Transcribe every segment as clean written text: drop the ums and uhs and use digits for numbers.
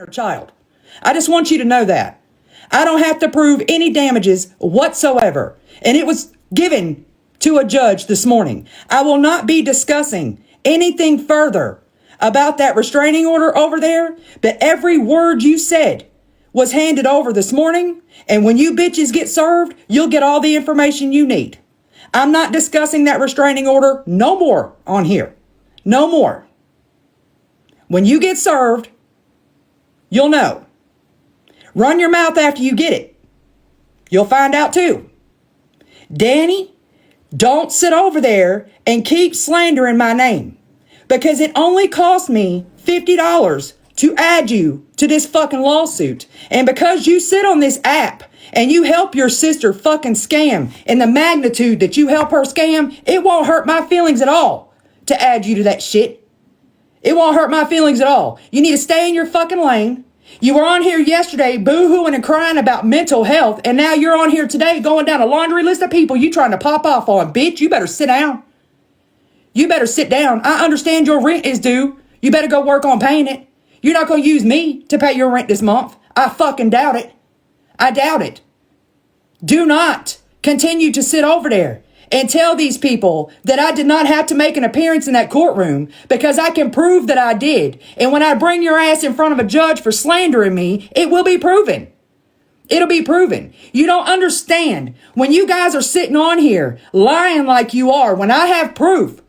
her child. I just want you to know that. I don't have to prove any damages whatsoever. And it was given to a judge this morning. I will not be discussing anything further about that restraining order over there, but every word you said was handed over this morning. And when you bitches get served, you'll get all the information you need. I'm not discussing that restraining order no more on here. No more. When you get served, you'll know. Run your mouth after you get it. You'll find out too. Danny, don't sit over there and keep slandering my name, because it only cost me $50 to add you to this fucking lawsuit. And because you sit on this app and you help your sister fucking scam in the magnitude that you help her scam, it won't hurt my feelings at all to add you to that shit. It won't hurt my feelings at all. You need to stay in your fucking lane. You were on here yesterday boo-hooing and crying about mental health, and now you're on here today going down a laundry list of people you trying to pop off on. Bitch, you better sit down. You better sit down. I understand your rent is due. You better go work on paying it. You're not going to use me to pay your rent this month. I fucking doubt it. I doubt it. Do not continue to sit over there and tell these people that I did not have to make an appearance in that courtroom, because I can prove that I did. And when I bring your ass in front of a judge for slandering me, it will be proven. It'll be proven. You don't understand when you guys are sitting on here lying like you are. When I have proof,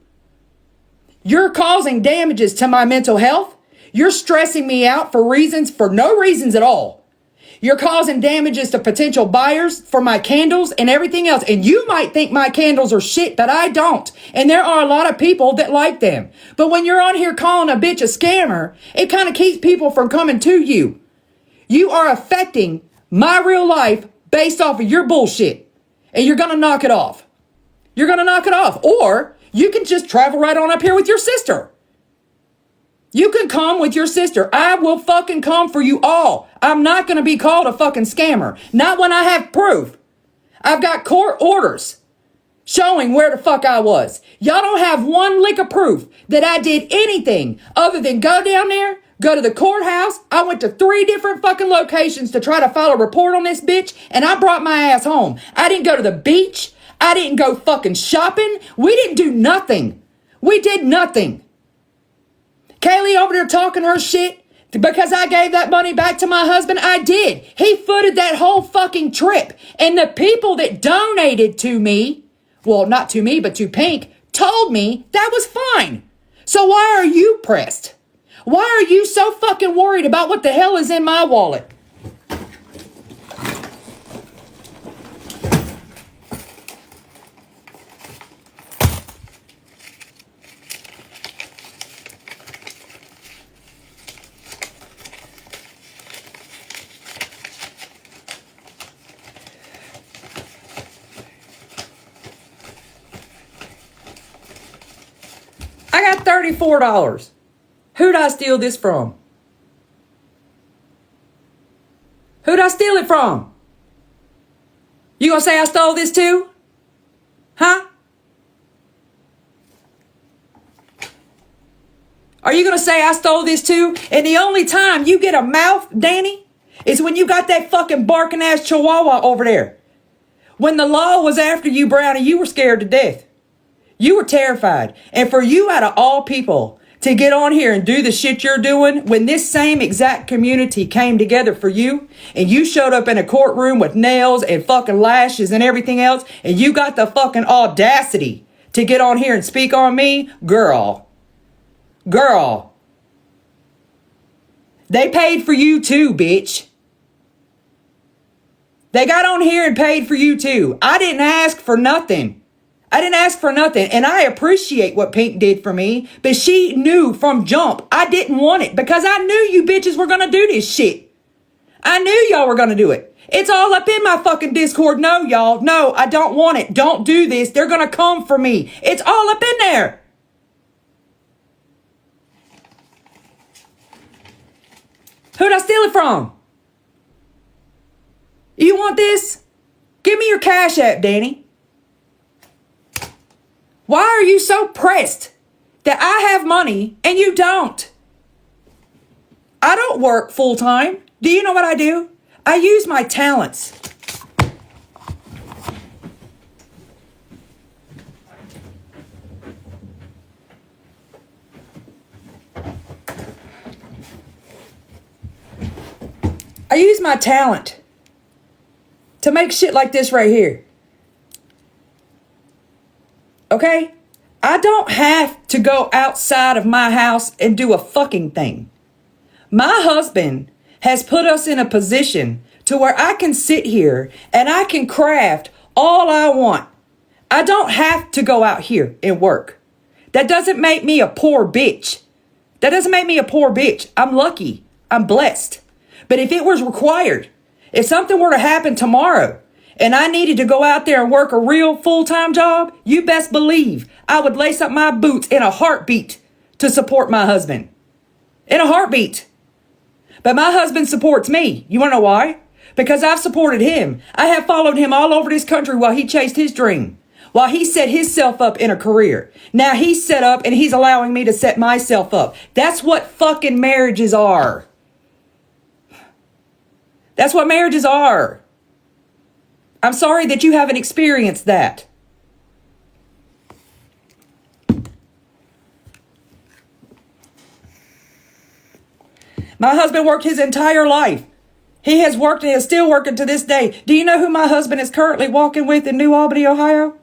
you're causing damages to my mental health. You're stressing me out for no reasons at all. You're causing damages to potential buyers for my candles and everything else. And you might think my candles are shit, but I don't. And there are a lot of people that like them. But when you're on here calling a bitch a scammer, it kind of keeps people from coming to you. You are affecting my real life based off of your bullshit. And you're going to knock it off. You're going to knock it off. Or you can just travel right on up here with your sister. You can come with your sister. I will fucking come for you all. I'm not going to be called a fucking scammer. Not when I have proof. I've got court orders showing where the fuck I was. Y'all don't have one lick of proof that I did anything other than go down there, go to the courthouse. I went to 3 different fucking locations to try to file a report on this bitch, and I brought my ass home. I didn't go to the beach. I didn't go fucking shopping. We didn't do nothing. We did nothing. Kaylee over there talking her shit because I gave that money back to my husband. I did. He footed that whole fucking trip. And the people that donated to me, well, not to me, but to Pink, told me that was fine. So why are you pressed? Why are you so fucking worried about what the hell is in my wallet? I got $34. Who'd I steal this from? Who'd I steal it from? You gonna say I stole this too? Huh? Are you gonna say I stole this too? And the only time you get a mouth, Danny, is when you got that fucking barking ass chihuahua over there. When the law was after you, Brownie, you were scared to death. You were terrified. And for you, out of all people, to get on here and do the shit you're doing, when this same exact community came together for you, and you showed up in a courtroom with nails and fucking lashes and everything else, and you got the fucking audacity to get on here and speak on me, girl, they paid for you too, bitch. They got on here and paid for you too. I didn't ask for nothing. And I appreciate what Pink did for me, but she knew from jump I didn't want it, because I knew you bitches were going to do this shit. I knew y'all were going to do it. It's all up in my fucking Discord. No, y'all. No, I don't want it. Don't do this. They're going to come for me. It's all up in there. Who'd I steal it from? You want this? Give me your Cash App, Danny. Why are you so pressed that I have money and you don't? I don't work full time. Do you know what I do? I use my talents. I use my talent to make shit like this right here. Okay? I don't have to go outside of my house and do a fucking thing. My husband has put us in a position to where I can sit here and I can craft all I want. I don't have to go out here and work. That doesn't make me a poor bitch. That doesn't make me a poor bitch. I'm lucky. I'm blessed. But if it was required, if something were to happen tomorrow and I needed to go out there and work a real full-time job, you best believe I would lace up my boots in a heartbeat to support my husband. In a heartbeat. But my husband supports me. You want to know why? Because I've supported him. I have followed him all over this country while he chased his dream. While he set himself up in a career. Now he's set up and he's allowing me to set myself up. That's what fucking marriages are. That's what marriages are. I'm sorry that you haven't experienced that. My husband worked his entire life. He has worked and is still working to this day. Do you know who my husband is currently walking with in New Albany, Ohio?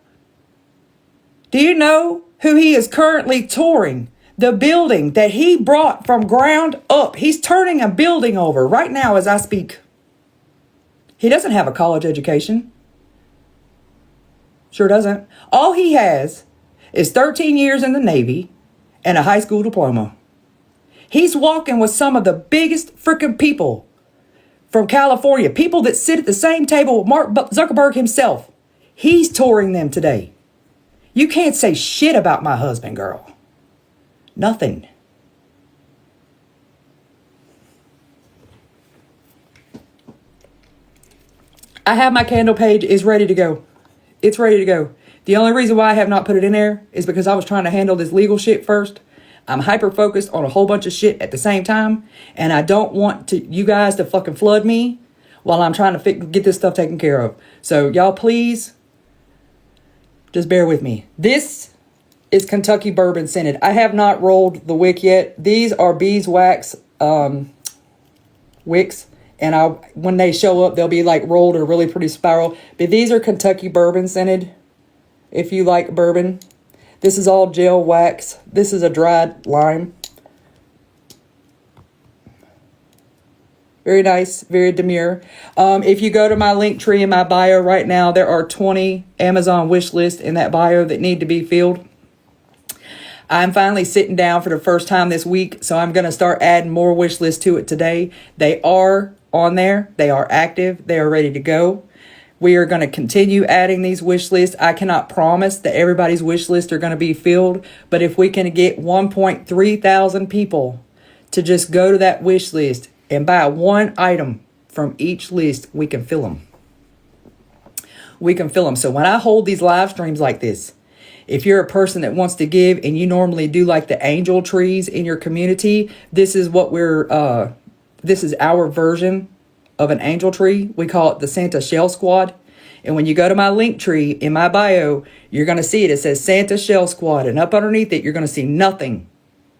Do you know who he is currently touring? The building that he brought from ground up. He's turning a building over right now as I speak. He doesn't have a college education. Sure doesn't. All he has is 13 years in the Navy and a high school diploma. He's walking with some of the biggest freaking people from California. People that sit at the same table with Mark Zuckerberg himself. He's touring them today. You can't say shit about my husband, girl. Nothing. I have my candle page is ready to go. It's ready to go. The only reason why I have not put it in there is because I was trying to handle this legal shit first. I'm hyper focused on a whole bunch of shit at the same time. And I don't want you guys to fucking flood me while I'm trying to get this stuff taken care of. So y'all please just bear with me. This is Kentucky bourbon scented. I have not rolled the wick yet. These are beeswax wicks. And when they show up, they'll be like rolled in a really pretty spiral. But these are Kentucky bourbon scented. If you like bourbon. This is all gel wax. This is a dried lime. Very nice. Very demure. If you go to my link tree in my bio right now, there are 20 Amazon wish lists in that bio that need to be filled. I'm finally sitting down for the first time this week. So I'm going to start adding more wish lists to it today. They are on there. They are active. They are ready to go. We are going to continue adding these wish lists. I cannot promise that everybody's wish lists are going to be filled. But if we can get 1.3 thousand people to just go to that wish list and buy one item from each list, we can fill them. We can fill them. So when I hold these live streams like this, if you're a person that wants to give and you normally do like the angel trees in your community, this is what this is our version of an angel tree. We call it the Santa Shell Squad. And when you go to my link tree in my bio, you're going to see it. It says Santa Shell Squad. And up underneath it, you're going to see nothing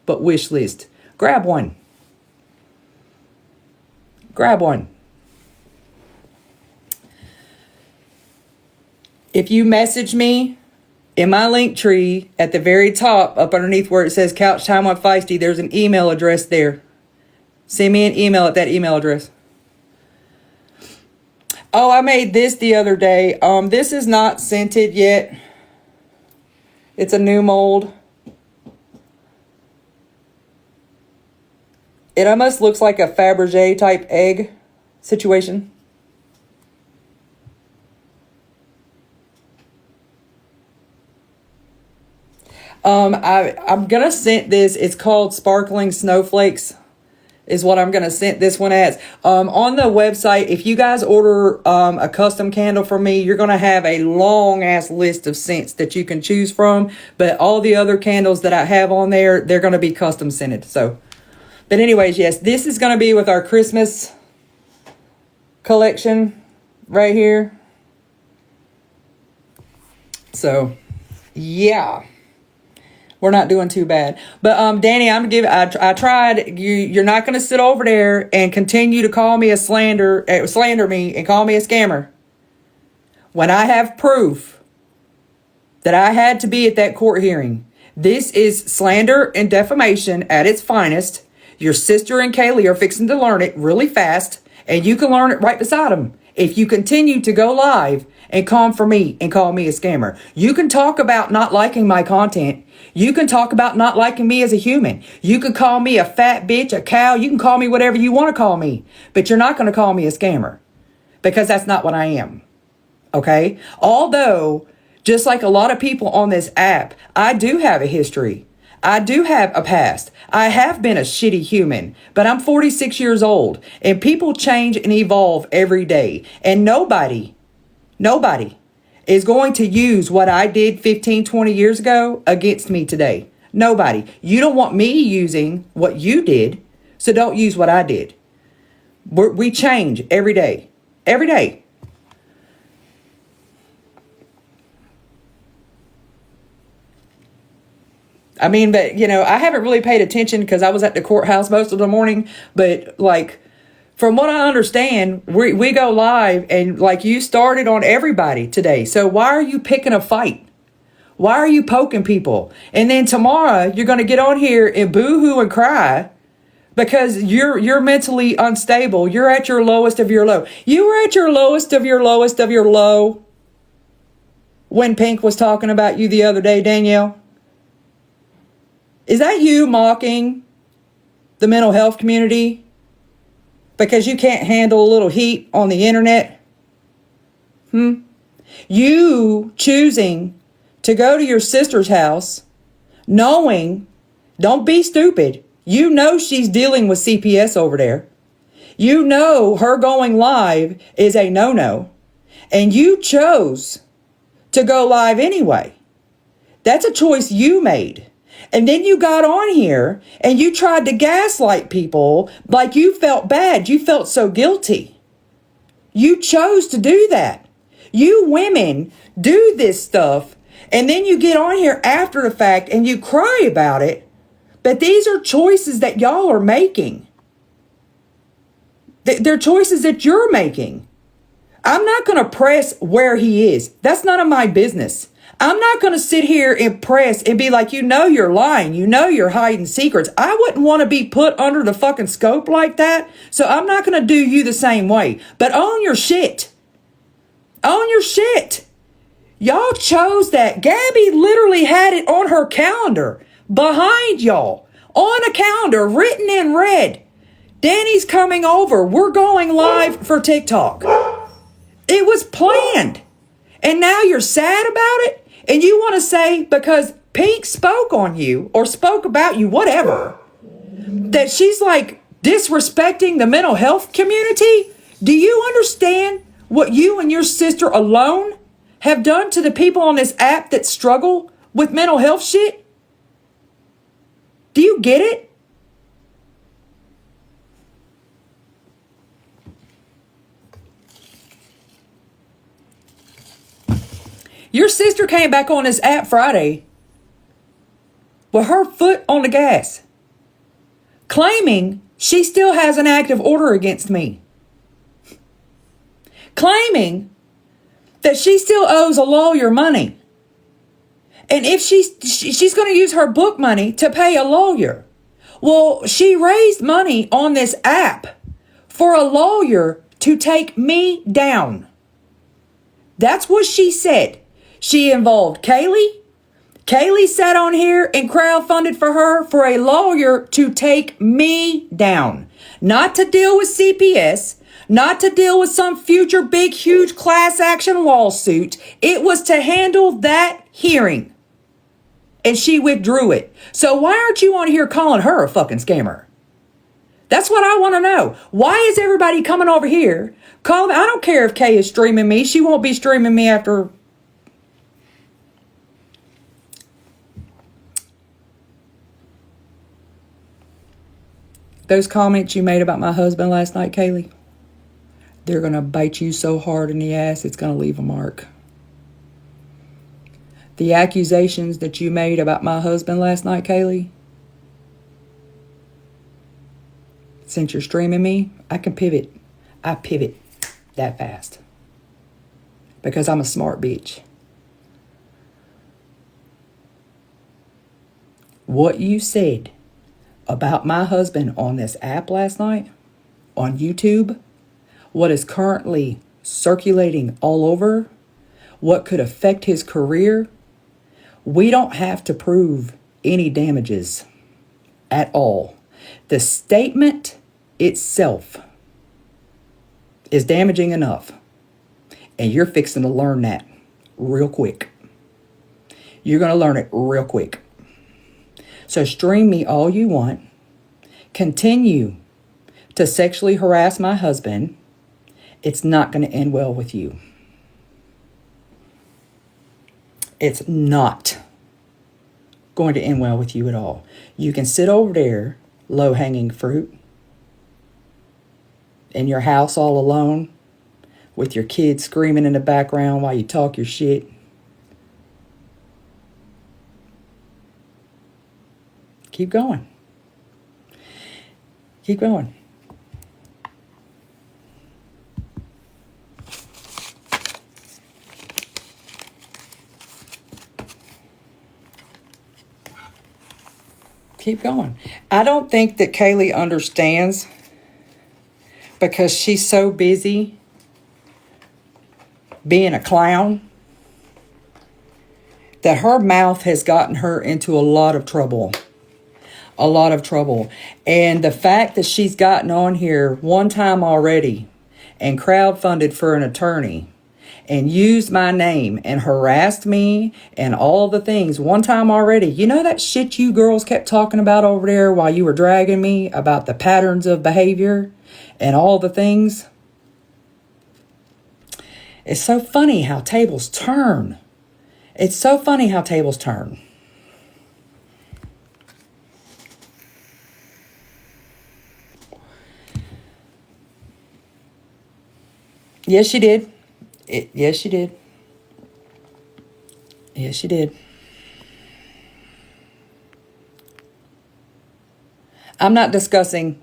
but wish list. Grab one. Grab one. If you message me in my link tree at the very top, up underneath where it says Couch Time on Feisty, there's an email address there. Send me an email at that email address. Oh, I made this the other day. This is not scented yet. It's a new mold. It almost looks like a Fabergé type egg situation. I'm gonna scent this. It's called Sparkling Snowflakes. Is what I'm going to scent this one as. On the website, if you guys order a custom candle from me, you're going to have a long ass list of scents that you can choose from. But all the other candles that I have on there, they're going to be custom scented. So But anyways, yes, this is going to be with our Christmas collection right here. So, yeah. We're not doing too bad. But Danny, I'm gonna give I tried. You're not gonna sit over there and continue to call me a slander me and call me a scammer. When I have proof that I had to be at that court hearing. This is slander and defamation at its finest. Your sister and Kaylee are fixing to learn it really fast, and you can learn it right beside them. If you continue to go live and come for me and call me a scammer, you can talk about not liking my content. You can talk about not liking me as a human. You can call me a fat bitch, a cow. You can call me whatever you want to call me, but you're not going to call me a scammer because that's not what I am. Okay. Although, just like a lot of people on this app, I do have a history. I do have a past. I have been a shitty human, but I'm 46 years old and people change and evolve every day. And nobody is going to use what I did 15, 20 years ago against me today. Nobody. You don't want me using what you did, so don't use what I did. We change every day. Every day. I mean, but, I haven't really paid attention because I was at the courthouse most of the morning. But, from what I understand, we go live and, you started on everybody today. So why are you picking a fight? Why are you poking people? And then tomorrow, you're going to get on here and boo-hoo and cry because you're mentally unstable. You're at your lowest of your low. You were at your lowest of your lowest of your low when Pink was talking about you the other day, Danielle. Is that you mocking the mental health community because you can't handle a little heat on the internet? You choosing to go to your sister's house knowing, don't be stupid. You know she's dealing with CPS over there. You know her going live is a no-no. And you chose to go live anyway. That's a choice you made. And then you got on here and you tried to gaslight people like you felt bad. You felt so guilty. You chose to do that. You women do this stuff and then you get on here after the fact and you cry about it. But these are choices that y'all are making. They're choices that you're making. I'm not going to press where he is. That's none of my business. I'm not going to sit here and press and be like, you're lying. You're hiding secrets. I wouldn't want to be put under the fucking scope like that. So I'm not going to do you the same way. But own your shit. Own your shit. Y'all chose that. Gabby literally had it on her calendar behind y'all. On a calendar, written in red. Danny's coming over. We're going live for TikTok. It was planned. And now you're sad about it? And you want to say because Pink spoke on you or spoke about you, whatever, that she's disrespecting the mental health community? Do you understand what you and your sister alone have done to the people on this app that struggle with mental health shit? Do you get it? Your sister came back on this app Friday with her foot on the gas, claiming she still has an active order against me, claiming that she still owes a lawyer money, and if she's going to use her book money to pay a lawyer. Well, she raised money on this app for a lawyer to take me down. That's what she said. She involved Kaylee. Kaylee sat on here and crowdfunded for her for a lawyer to take me down. Not to deal with CPS, not to deal with some future big, huge class action lawsuit. It was to handle that hearing. And she withdrew it. So why aren't you on here calling her a fucking scammer? That's what I want to know. Why is everybody coming over here? I don't care if Kay is streaming me. She won't be streaming me after... Those comments you made about my husband last night, Kaylee, they're going to bite you so hard in the ass, it's going to leave a mark. The accusations that you made about my husband last night, Kaylee, since you're streaming me, I can pivot. I pivot that fast. Because I'm a smart bitch. What you said about my husband on this app last night, on YouTube, what is currently circulating all over, what could affect his career, we don't have to prove any damages at all. The statement itself is damaging enough. And you're fixing to learn that real quick. You're going to learn it real quick. So stream me all you want. Continue to sexually harass my husband. It's not going to end well with you. It's not going to end well with you at all. You can sit over there, low-hanging fruit, in your house all alone, with your kids screaming in the background while you talk your shit. Keep going. Keep going. Keep going. I don't think that Kaylee understands, because she's so busy being a clown, that her mouth has gotten her into a lot of trouble. A lot of trouble. And the fact that she's gotten on here one time already and crowdfunded for an attorney and used my name and harassed me and all the things one time already. You know that shit you girls kept talking about over there while you were dragging me about the patterns of behavior and all the things? It's so funny how tables turn. It's so funny how tables turn. Yes, she did. Yes, she did. Yes, she did. I'm not discussing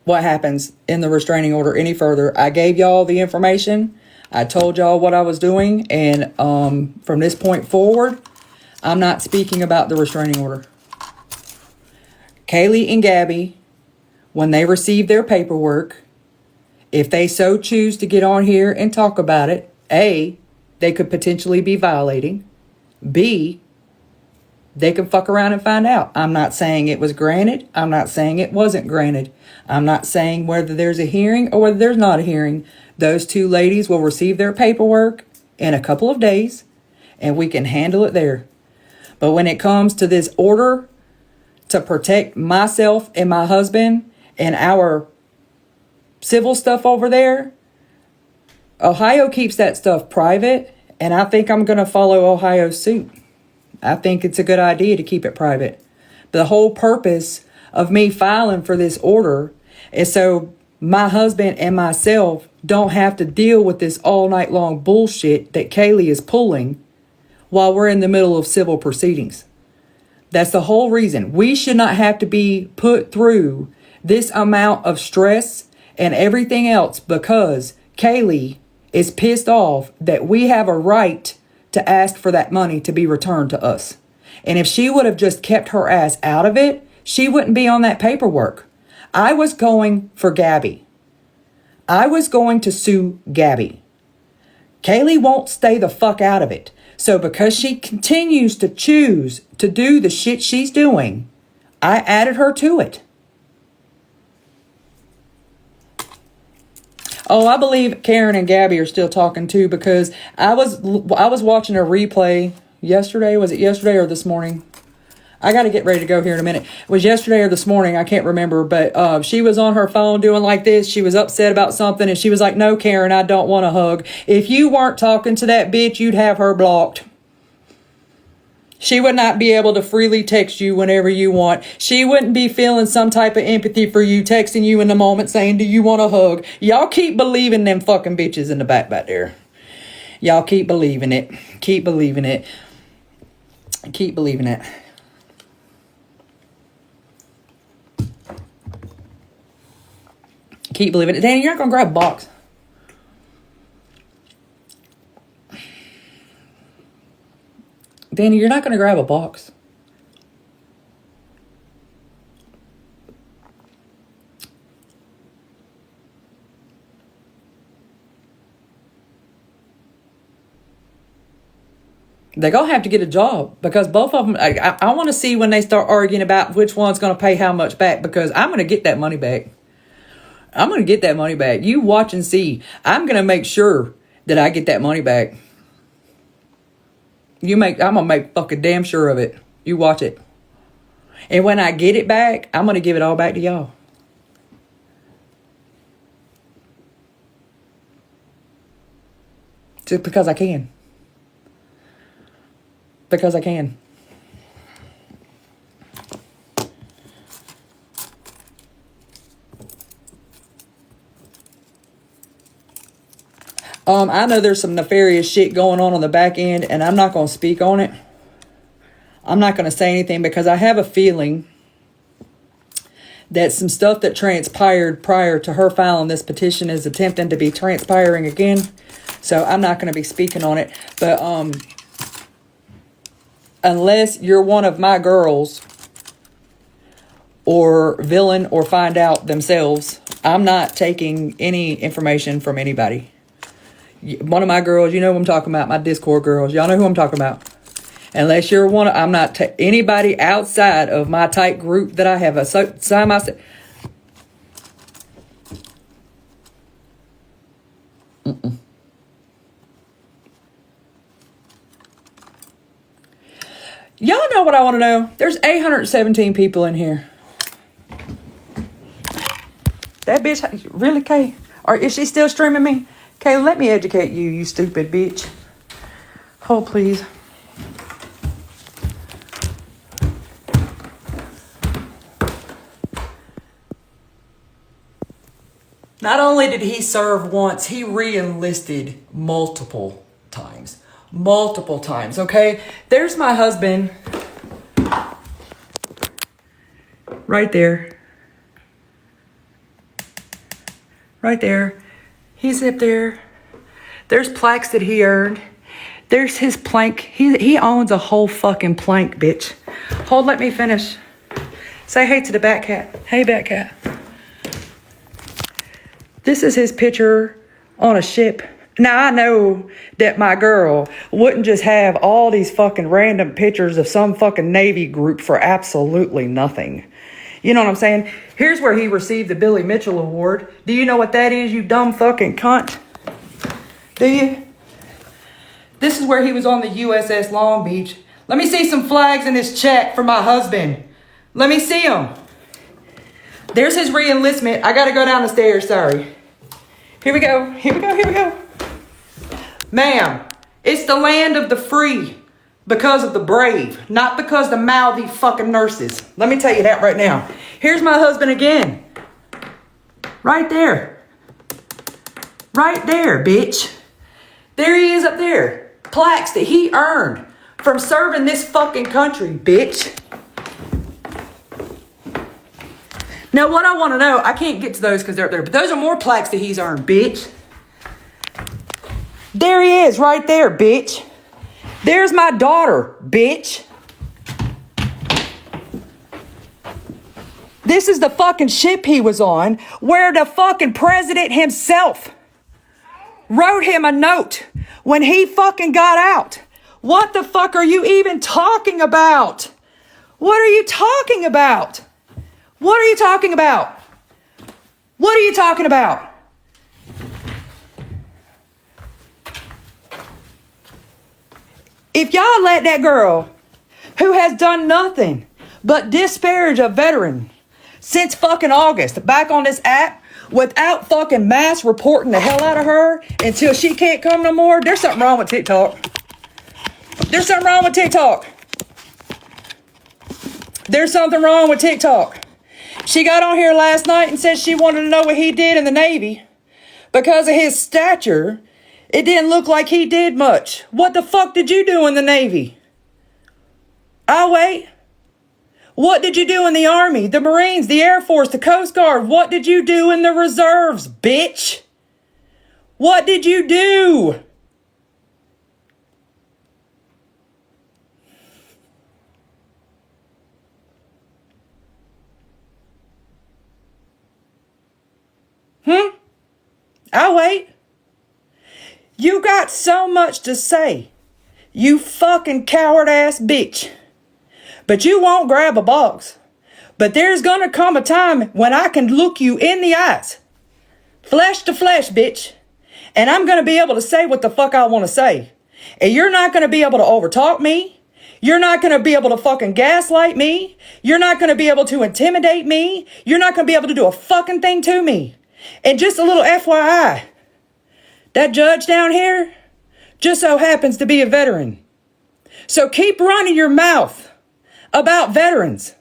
what happens in the restraining order any further. I gave y'all the information. I told y'all what I was doing. And from this point forward, I'm not speaking about the restraining order. Kaylee and Gabby, when they receive their paperwork, if they so choose to get on here and talk about it, A, they could potentially be violating. B, they could fuck around and find out. I'm not saying it was granted. I'm not saying it wasn't granted. I'm not saying whether there's a hearing or whether there's not a hearing. Those two ladies will receive their paperwork in a couple of days, and we can handle it there. But when it comes to this order to protect myself and my husband and our civil stuff over there, Ohio keeps that stuff private, and I think I'm going to follow Ohio's suit. I think it's a good idea to keep it private. The whole purpose of me filing for this order is so my husband and myself don't have to deal with this all night long bullshit that Kaylee is pulling while we're in the middle of civil proceedings. That's the whole reason. We should not have to be put through this amount of stress and everything else because Kaylee is pissed off that we have a right to ask for that money to be returned to us. And if she would have just kept her ass out of it, she wouldn't be on that paperwork. I was going for Gabby. I was going to sue Gabby. Kaylee won't stay the fuck out of it. So because she continues to choose to do the shit she's doing, I added her to it. Oh, I believe Karen and Gabby are still talking too, because I was watching a replay yesterday. Was it yesterday or this morning? I got to get ready to go here in a minute. It was yesterday or this morning. I can't remember, but she was on her phone doing like this. She was upset about something, and she was like, "No, Karen, I don't want a hug. If you weren't talking to that bitch, you'd have her blocked." She would not be able to freely text you whenever you want. She wouldn't be feeling some type of empathy for you, texting you in the moment saying, do you want a hug? Y'all keep believing them fucking bitches in the back there. Y'all keep believing it. Keep believing it. Keep believing it. Keep believing it. Danny, you're not going to grab a box. Danny, you're not going to grab a box. They're going to have to get a job because both of them, I want to see when they start arguing about which one's going to pay how much back, because I'm going to get that money back. I'm going to get that money back. You watch and see. I'm going to make sure that I get that money back. I'm going to make fucking damn sure of it. You watch it. And when I get it back, I'm going to give it all back to y'all. Just because I can. Because I can. I know there's some nefarious shit going on the back end, and I'm not going to speak on it. I'm not going to say anything because I have a feeling that some stuff that transpired prior to her filing this petition is attempting to be transpiring again. So I'm not going to be speaking on it. But unless you're one of my girls or villain or find out themselves, I'm not taking any information from anybody. One of my girls, you know who I'm talking about, my Discord girls. Y'all know who I'm talking about. Unless you're one, I'm not anybody outside of my tight group that I have assigned myself. Y'all know what I want to know? There's 817 people in here. That bitch, really, Kay? Or is she still streaming me? Kay, let me educate you, you stupid bitch. Hold, please. Not only did he serve once, he re-enlisted multiple times. Multiple times, okay? There's my husband. Right there. Right there. He's up there. There's plaques that he earned. There's his plank. He owns a whole fucking plank, bitch. Hold, let me finish. Say hey to the Bat Cat. Hey, Bat Cat. This is his picture on a ship. Now, I know that my girl wouldn't just have all these fucking random pictures of some fucking Navy group for absolutely nothing. You know what I'm saying? Here's where he received the Billy Mitchell Award. Do you know what that is, you dumb fucking cunt? Do you? This is where he was on the USS Long Beach. Let me see some flags in this check for my husband. Let me see them. There's his re-enlistment. I got to go down the stairs, sorry. Here we go. Here we go. Here we go. Ma'am, it's the land of the free because of the brave, not because the mouthy fucking nurses. Let me tell you that right now. Here's my husband again. Right there. Right there, bitch. There he is up there. Plaques that he earned from serving this fucking country, bitch. Now, what I want to know, I can't get to those because they're up there, but those are more plaques that he's earned, bitch. There he is, right there, bitch. There's my daughter, bitch. This is the fucking ship he was on where the fucking president himself wrote him a note when he fucking got out. What the fuck are you even talking about? What are you talking about? What are you talking about? What are you talking about? If y'all let that girl who has done nothing but disparage a veteran since fucking August back on this app without fucking mass reporting the hell out of her until she can't come no more, there's something wrong with TikTok. There's something wrong with TikTok. There's something wrong with TikTok. She got on here last night and said she wanted to know what he did in the Navy. Because of his stature, it didn't look like he did much. What the fuck did you do in the Navy? I'll wait. What did you do in the Army, the Marines, the Air Force, the Coast Guard? What did you do in the reserves, bitch? What did you do? I'll wait. You got so much to say, you fucking coward ass bitch. But you won't grab a box. But there's gonna come a time when I can look you in the eyes. Flesh to flesh, bitch. And I'm gonna be able to say what the fuck I want to say. And you're not gonna be able to overtalk me. You're not gonna be able to fucking gaslight me. You're not gonna be able to intimidate me. You're not gonna be able to do a fucking thing to me. And just a little FYI, that judge down here just so happens to be a veteran. So keep running your mouth about veterans.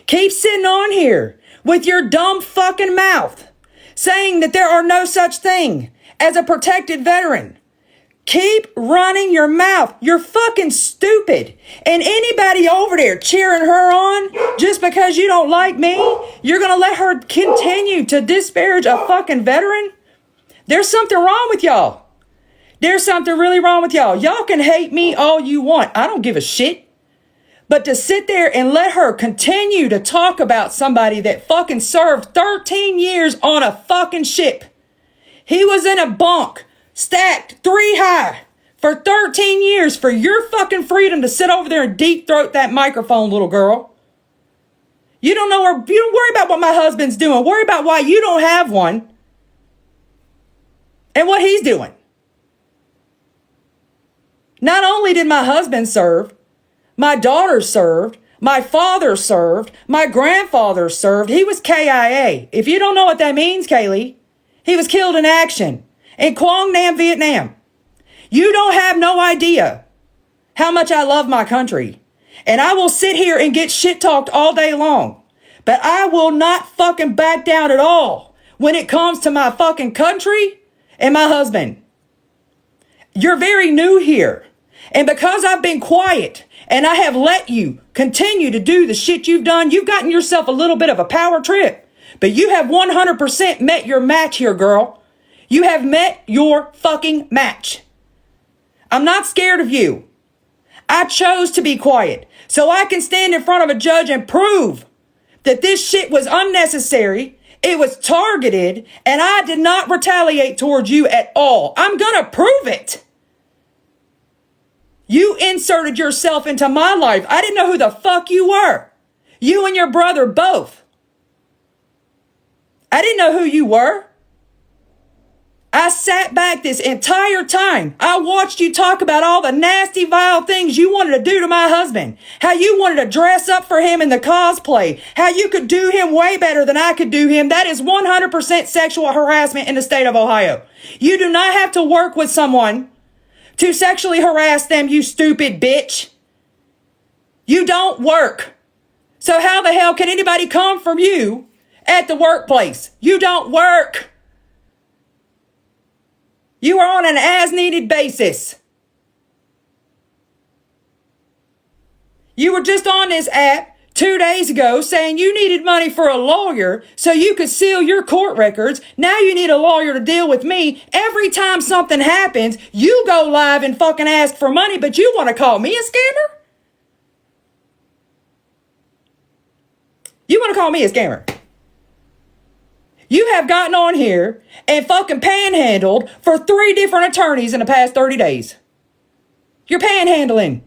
Keep sitting on here with your dumb fucking mouth saying that there are no such thing as a protected veteran. Keep running your mouth. You're fucking stupid. And anybody over there cheering her on just because you don't like me, you're going to let her continue to disparage a fucking veteran? There's something wrong with y'all. There's something really wrong with y'all. Y'all can hate me all you want. I don't give a shit. But to sit there and let her continue to talk about somebody that fucking served 13 years on a fucking ship. He was in a bunk, stacked 3 high for 13 years for your fucking freedom to sit over there and deep throat that microphone, little girl. You don't know, you don't worry about what my husband's doing. Worry about why you don't have one and what he's doing. Not only did my husband serve, my daughter served, my father served, my grandfather served. He was KIA. If you don't know what that means, Kaylee, he was killed in action in Quang Nam, Vietnam. You don't have no idea how much I love my country. And I will sit here and get shit talked all day long. But I will not fucking back down at all when it comes to my fucking country and my husband. You're very new here. And because I've been quiet and I have let you continue to do the shit you've done, you've gotten yourself a little bit of a power trip. But you have 100% met your match here, girl. You have met your fucking match. I'm not scared of you. I chose to be quiet so I can stand in front of a judge and prove that this shit was unnecessary. It was targeted and I did not retaliate towards you at all. I'm gonna prove it. You inserted yourself into my life. I didn't know who the fuck you were. You and your brother both. I didn't know who you were. I sat back this entire time. I watched you talk about all the nasty, vile things you wanted to do to my husband. How you wanted to dress up for him in the cosplay. How you could do him way better than I could do him. That is 100% sexual harassment in the state of Ohio. You do not have to work with someone to sexually harass them, you stupid bitch. You don't work. So how the hell can anybody come from you at the workplace? You don't work. You are on an as-needed basis. You were just on this app 2 days ago saying you needed money for a lawyer so you could seal your court records. Now you need a lawyer to deal with me. Every time something happens, you go live and fucking ask for money, but you want to call me a scammer? You want to call me a scammer? You have gotten on here and fucking panhandled for 3 different attorneys in the past 30 days. You're panhandling.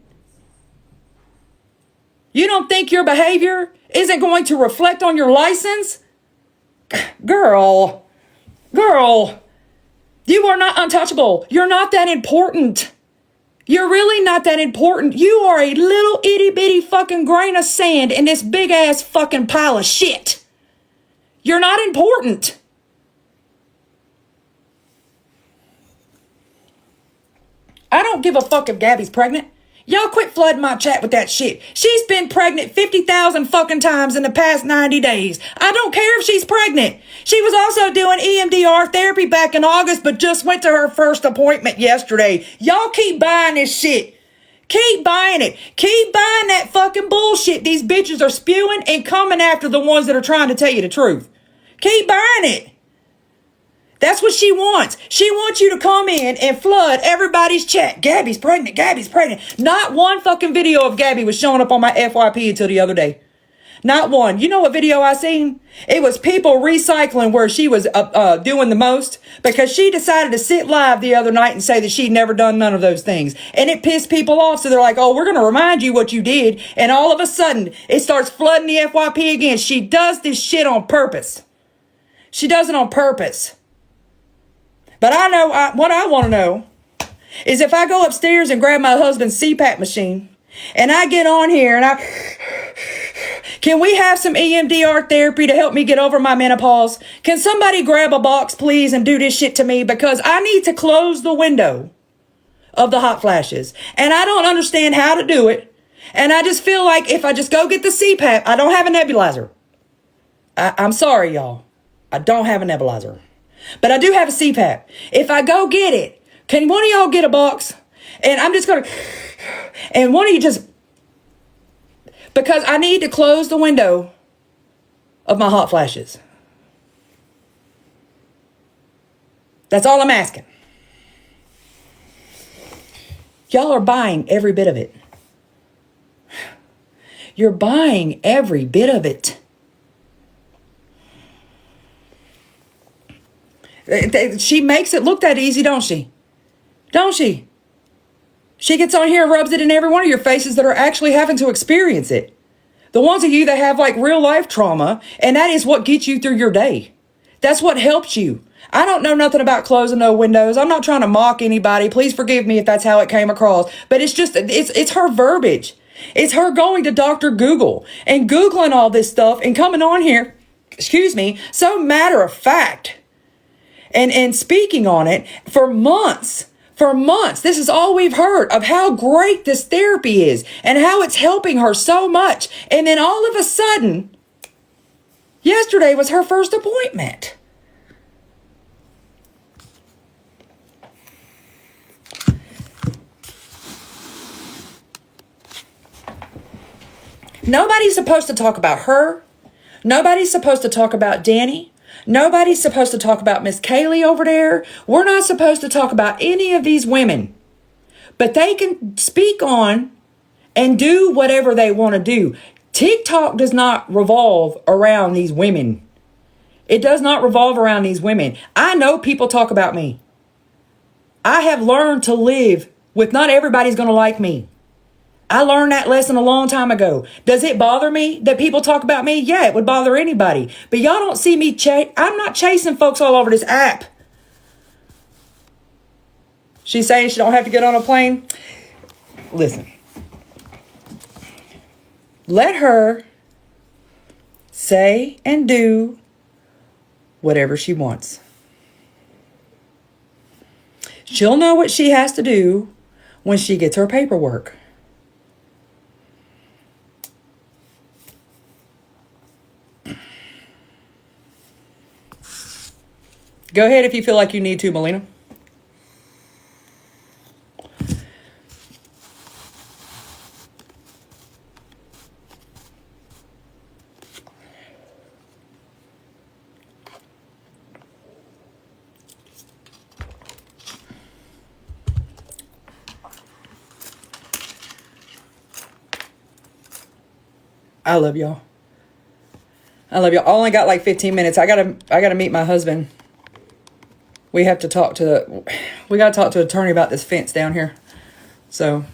You don't think your behavior isn't going to reflect on your license? Girl, you are not untouchable. You're not that important. You're really not that important. You are a little itty bitty fucking grain of sand in this big ass fucking pile of shit. You're not important. I don't give a fuck if Gabby's pregnant. Y'all quit flooding my chat with that shit. She's been pregnant 50,000 fucking times in the past 90 days. I don't care if she's pregnant. She was also doing EMDR therapy back in August, but just went to her first appointment yesterday. Y'all keep buying this shit. Keep buying it. Keep buying that fucking bullshit these bitches are spewing and coming after the ones that are trying to tell you the truth. Keep buying it. That's what she wants. She wants you to come in and flood everybody's chat. Gabby's pregnant. Gabby's pregnant. Not one fucking video of Gabby was showing up on my FYP until the other day. Not one. You know what video I seen? It was people recycling where she was doing the most, because she decided to sit live the other night and say that she'd never done none of those things. And it pissed people off. So they're like, oh, we're going to remind you what you did. And all of a sudden, it starts flooding the FYP again. She does this shit on purpose. She does it on purpose. But I know what I want to know is if I go upstairs and grab my husband's CPAP machine and I get on here and can we have some EMDR therapy to help me get over my menopause? Can somebody grab a box, please, and do this shit to me? Because I need to close the window of the hot flashes. And I don't understand how to do it. And I just feel like if I just go get the CPAP, I don't have a nebulizer. I'm sorry, y'all. I don't have a nebulizer. But I do have a CPAP. If I go get it, can one of y'all get a box? And I'm just going to, and one of you just, because I need to close the window of my hot flashes. That's all I'm asking. Y'all are buying every bit of it. You're buying every bit of it. She makes it look that easy, don't she? Don't she? She gets on here and rubs it in every one of your faces that are actually having to experience it. The ones of you that have like real life trauma, and that is what gets you through your day. That's what helps you. I don't know nothing about closing no windows. I'm not trying to mock anybody. Please forgive me if that's how it came across. But it's just, it's her verbiage. It's her going to Dr. Google and Googling all this stuff and coming on here, so matter of fact. And speaking on it for months. This is all we've heard of how great this therapy is and how it's helping her so much. And then all of a sudden, yesterday was her first appointment. Nobody's supposed to talk about her. Nobody's supposed to talk about Danny. Nobody's supposed to talk about Miss Kaylee over there. We're not supposed to talk about any of these women. But they can speak on and do whatever they want to do. TikTok does not revolve around these women. It does not revolve around these women. I know people talk about me. I have learned to live with not everybody's going to like me. I learned that lesson a long time ago. Does it bother me that people talk about me? Yeah, it would bother anybody. But y'all don't see me I'm not chasing folks all over this app. She's saying she don't have to get on a plane. Listen. Let her say and do whatever she wants. She'll know what she has to do when she gets her paperwork. Go ahead if you feel like you need to, Melina. I love y'all. I only got like 15 minutes. I gotta meet my husband. We have to talk to the attorney about this fence down here. So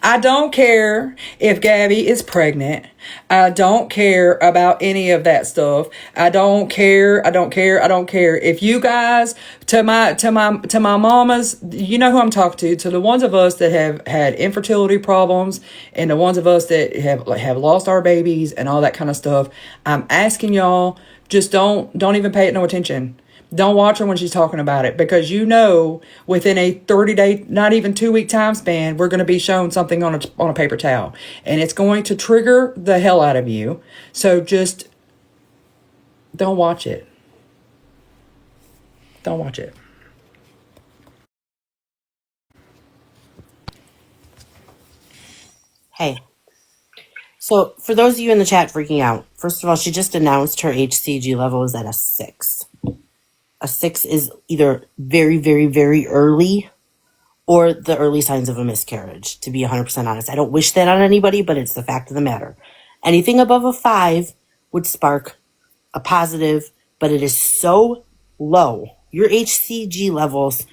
I don't care if Gabby is pregnant. I don't care about any of that stuff. I don't care. If you guys, to my mamas, you know who I'm talking to the ones of us that have had infertility problems and the ones of us that have lost our babies and all that kind of stuff. I'm asking y'all, just don't even pay it no attention. Don't watch her when she's talking about it, because you know within a 30-day, not even 2-week time span, we're going to be shown something on a paper towel, and it's going to trigger the hell out of you. So just don't watch it. Don't watch it. Hey, so for those of you in the chat freaking out, first of all, she just announced her HCG level is at a 6. A 6 is either very, very, very early or the early signs of a miscarriage, to be 100% honest. I don't wish that on anybody, but it's the fact of the matter. Anything above a 5 would spark a positive, but it is so low. Your HCG levels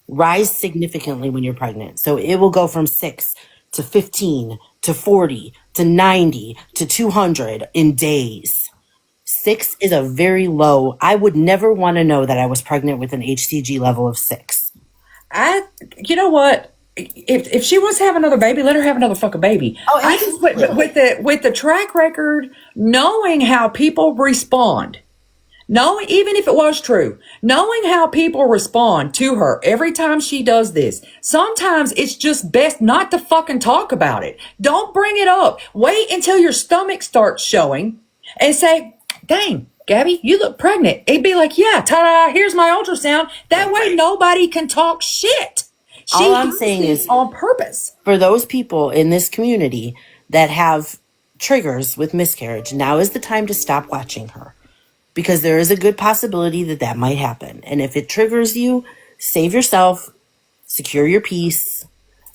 rise significantly when you're pregnant. So it will go from 6 to 15 to 40 to 90 to 200 in days. 6 is a very low. I would never want to know that I was pregnant with an HCG level of 6. You know what? If she wants to have another baby, let her have another fucking baby. Oh, I just with the track record, knowing how people respond, knowing, even if it was true, knowing how people respond to her every time she does this, sometimes it's just best not to fucking talk about it. Don't bring it up. Wait until your stomach starts showing and say, dang, Gabby, you look pregnant. It'd be like, yeah, ta-da, here's my ultrasound. That way nobody can talk shit. All I'm saying is, on purpose. for those people in this community that have triggers with miscarriage, now is the time to stop watching her, because there is a good possibility that that might happen. And if it triggers you, save yourself, secure your peace,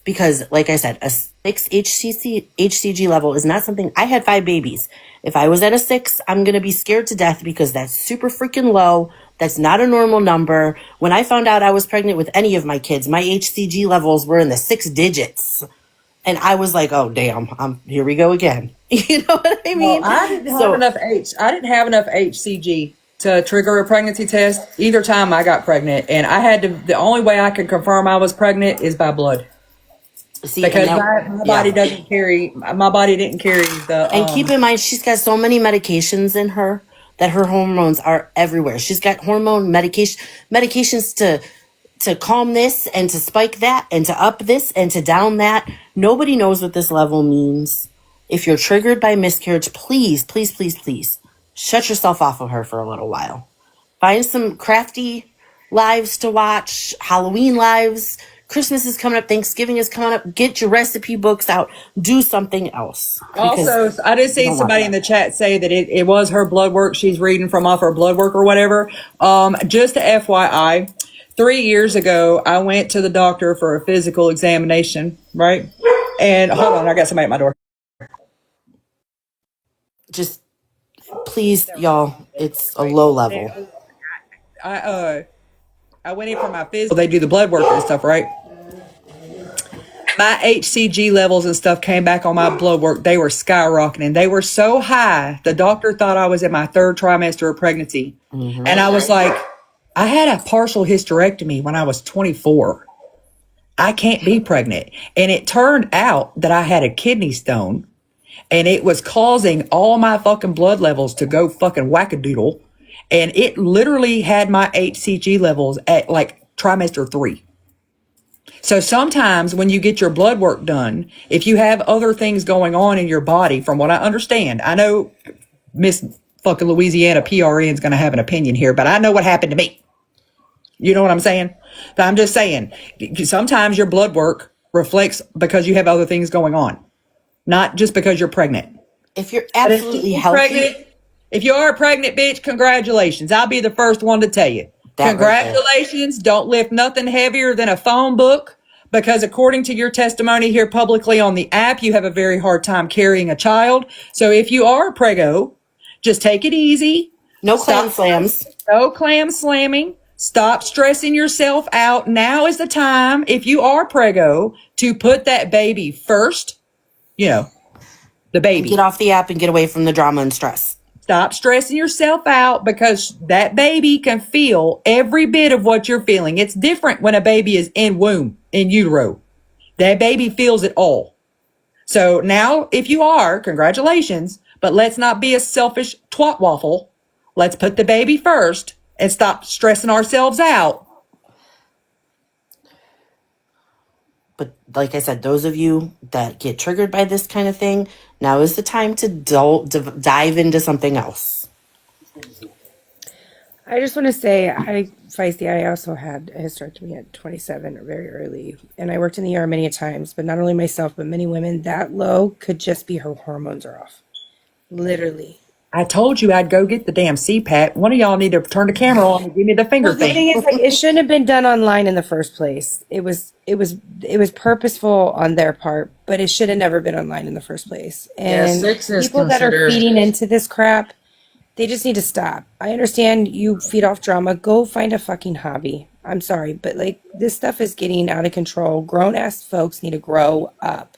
because like I said, a 6 HCG level is not something. I had 5 babies. If I was at a 6, I'm going to be scared to death, because that's super freaking low. That's not a normal number. When I found out I was pregnant with any of my kids, my HCG levels were in the 6 digits. And I was like, oh, damn, here we go again. You know what I mean? Well, I didn't have enough HCG to trigger a pregnancy test either time I got pregnant. And I had to, the only way I could confirm I was pregnant is by blood. See, because my body didn't carry the. And keep in mind, she's got so many medications in her that her hormones are everywhere. She's got hormone medications to calm this and to spike that and to up this and to down that. Nobody knows what this level means. If you're triggered by miscarriage, please, please, please, please shut yourself off of her for a little while. Find some crafty lives to watch, Halloween lives. Christmas is coming up. Thanksgiving is coming up. Get your recipe books out. Do something else. Also, I did see somebody in the chat say that it was her blood work. She's reading from off her blood work or whatever. Just a FYI, 3 years ago, I went to the doctor for a physical examination, right? And hold on, I got somebody at my door. Just please, y'all, it's a low level. I went in for my physical. They do the blood work and stuff, right? My HCG levels and stuff came back on my blood work. They were skyrocketing. They were so high, the doctor thought I was in my 3rd trimester of pregnancy. Mm-hmm. And I was like, I had a partial hysterectomy when I was 24. I can't be pregnant. And it turned out that I had a kidney stone, and it was causing all my fucking blood levels to go fucking wackadoodle. And it literally had my HCG levels at like trimester 3. So sometimes when you get your blood work done, if you have other things going on in your body, from what I understand, I know Miss fucking Louisiana PRN is going to have an opinion here, but I know what happened to me. You know what I'm saying? But I'm just saying, sometimes your blood work reflects because you have other things going on, not just because you're pregnant. If you're absolutely healthy. If you are a pregnant bitch, congratulations. I'll be the first one to tell you. Congratulations. Right, don't lift nothing heavier than a phone book, because according to your testimony here publicly on the app, you have a very hard time carrying a child. So if you are a prego, just take it easy. No clam slams. No clam slamming. Stop stressing yourself out. Now is the time, if you are prego, to put that baby first. You know, the baby. And get off the app and get away from the drama and stress. Stop stressing yourself out, because that baby can feel every bit of what you're feeling. It's different when a baby is in womb, in utero. That baby feels it all. So now, if you are, congratulations, but let's not be a selfish twat waffle. Let's put the baby first and stop stressing ourselves out. But like I said, those of you that get triggered by this kind of thing, now is the time to dive into something else. I just want to say, feisty. I also had a hysterectomy at 27, or very early, and I worked in the ER many times. But not only myself, but many women that low could just be her hormones are off, literally. I told you I'd go get the damn CPAP. One of y'all need to turn the camera on and give me the finger Well, the thing. thing is, like, it shouldn't have been done online in the first place. It was purposeful on their part, but it should have never been online in the first place. And 6 is people that are considered. feeding into this crap, they just need to stop. I understand you feed off drama. Go find a fucking hobby. I'm sorry, but like this stuff is getting out of control. Grown ass folks need to grow up.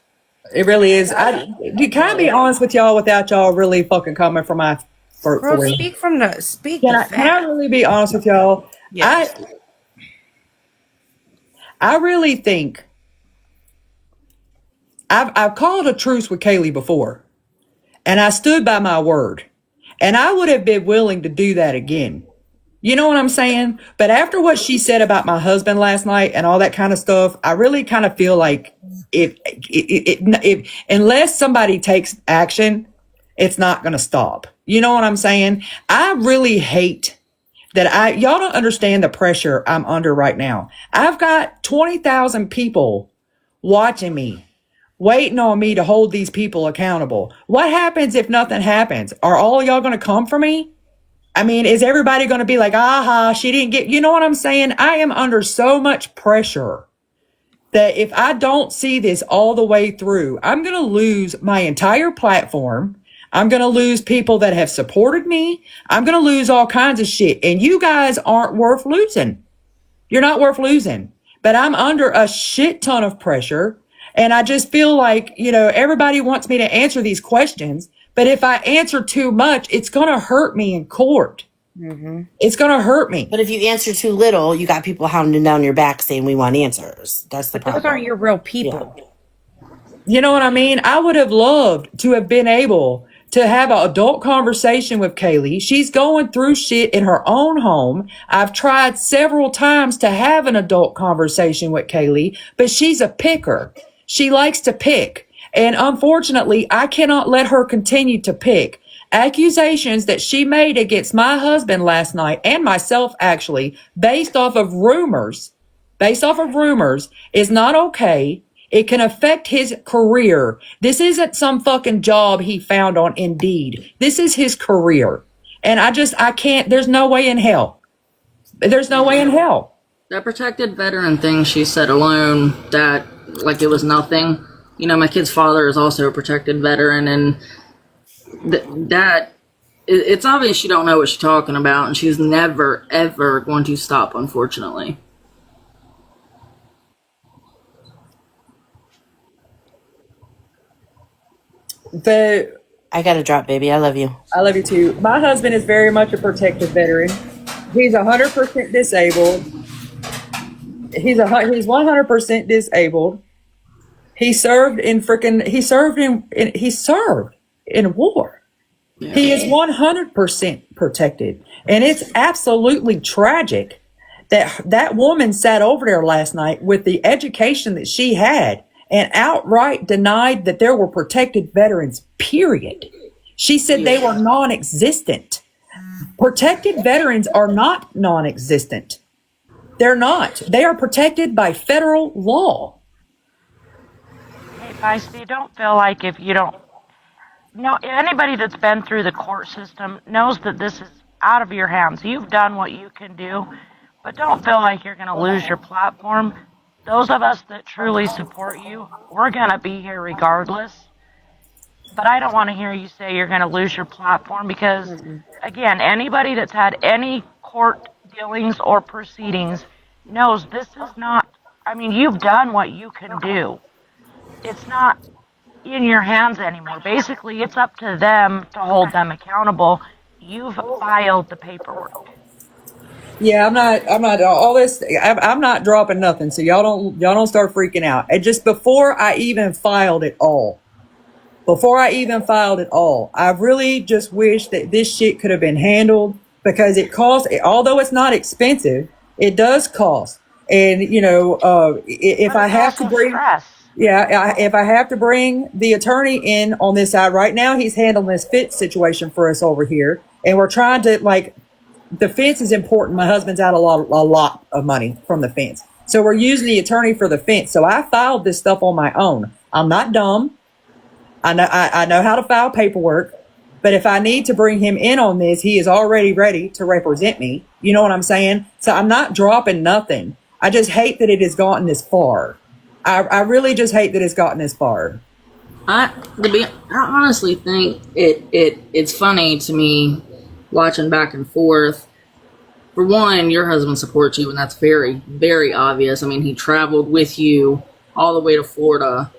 It really is. Can I be honest with y'all without y'all really fucking coming for my for Girl, me? speak from the speak. Can the I, can I fact. really be honest with y'all? Yes. I really think I've called a truce with Kaylee before, and I stood by my word, and I would have been willing to do that again. You know what I'm saying? But after what she said about my husband last night and all that kind of stuff, I really kind of feel like if unless somebody takes action, it's not going to stop. You know what I'm saying? I really hate that y'all don't understand the pressure I'm under right now. I've got 20,000 people watching me, waiting on me to hold these people accountable. What happens if nothing happens? Are all of y'all going to come for me? I mean, is everybody going to be like, aha, she didn't get, you know what I'm saying? I am under so much pressure that if I don't see this all the way through, I'm going to lose my entire platform. I'm going to lose people that have supported me. I'm going to lose all kinds of shit. And you guys aren't worth losing. You're not worth losing. But I'm under a shit ton of pressure. And I just feel like, everybody wants me to answer these questions. But if I answer too much, it's going to hurt me in court. Mm-hmm. It's going to hurt me. But if you answer too little, you got people hounding down your back saying we want answers. That's the problem. Those aren't your real people. Yeah. You know what I mean? I would have loved to have been able to have an adult conversation with Kaylee. She's going through shit in her own home. I've tried several times to have an adult conversation with Kaylee, but she's a picker. She likes to pick. And unfortunately, I cannot let her continue to pick. Accusations that she made against my husband last night and myself, actually, based off of rumors, is not okay. It can affect his career. This isn't some fucking job he found on Indeed. This is his career. And I can't, there's no way in hell. There's no way in hell. That protected veteran thing she said alone, that, like, it was nothing. My kid's father is also a protected veteran, and it's obvious she don't know what she's talking about, and she's never, ever going to stop, unfortunately. I got to drop, baby. I love you. I love you too. My husband is very much a protected veteran. He's 100% disabled. He's 100% disabled. He served in war. Yeah. He is 100% protected. And it's absolutely tragic that woman sat over there last night with the education that she had and outright denied that there were protected veterans, period. She said they were non-existent. Protected veterans are not non-existent. They're not. They are protected by federal law. Hey, feisty, don't feel like if you don't know, anybody that's been through the court system knows that this is out of your hands. You've done what you can do, but don't feel like you're going to lose your platform. Those of us that truly support you, we're going to be here regardless. But I don't want to hear you say you're going to lose your platform because, again, anybody that's had any court dealings or proceedings knows this is not, you've done what you can do. It's not in your hands anymore. Basically, it's up to them to hold them accountable. You've filed the paperwork. Yeah, I'm not all this. I'm not dropping nothing. So y'all don't start freaking out. And just before I even filed it all, I really just wish that this shit could have been handled because it costs, although it's not expensive, it does cost. And, if But I it's have to also bring, stress. if I have to bring the attorney in on this side right now, he's handling this fit situation for us over here. And we're trying to the fence is important. My husband's out a lot of money from the fence. So we're using the attorney for the fence. So I filed this stuff on my own. I'm not dumb. I know how to file paperwork, but if I need to bring him in on this, he is already ready to represent me. You know what I'm saying? So I'm not dropping nothing. I just hate that it has gotten this far. I really just hate that it's gotten this far. I honestly think it's funny to me watching back and forth. For one, your husband supports you, and that's very, very obvious. I mean, he traveled with you all the way to Florida.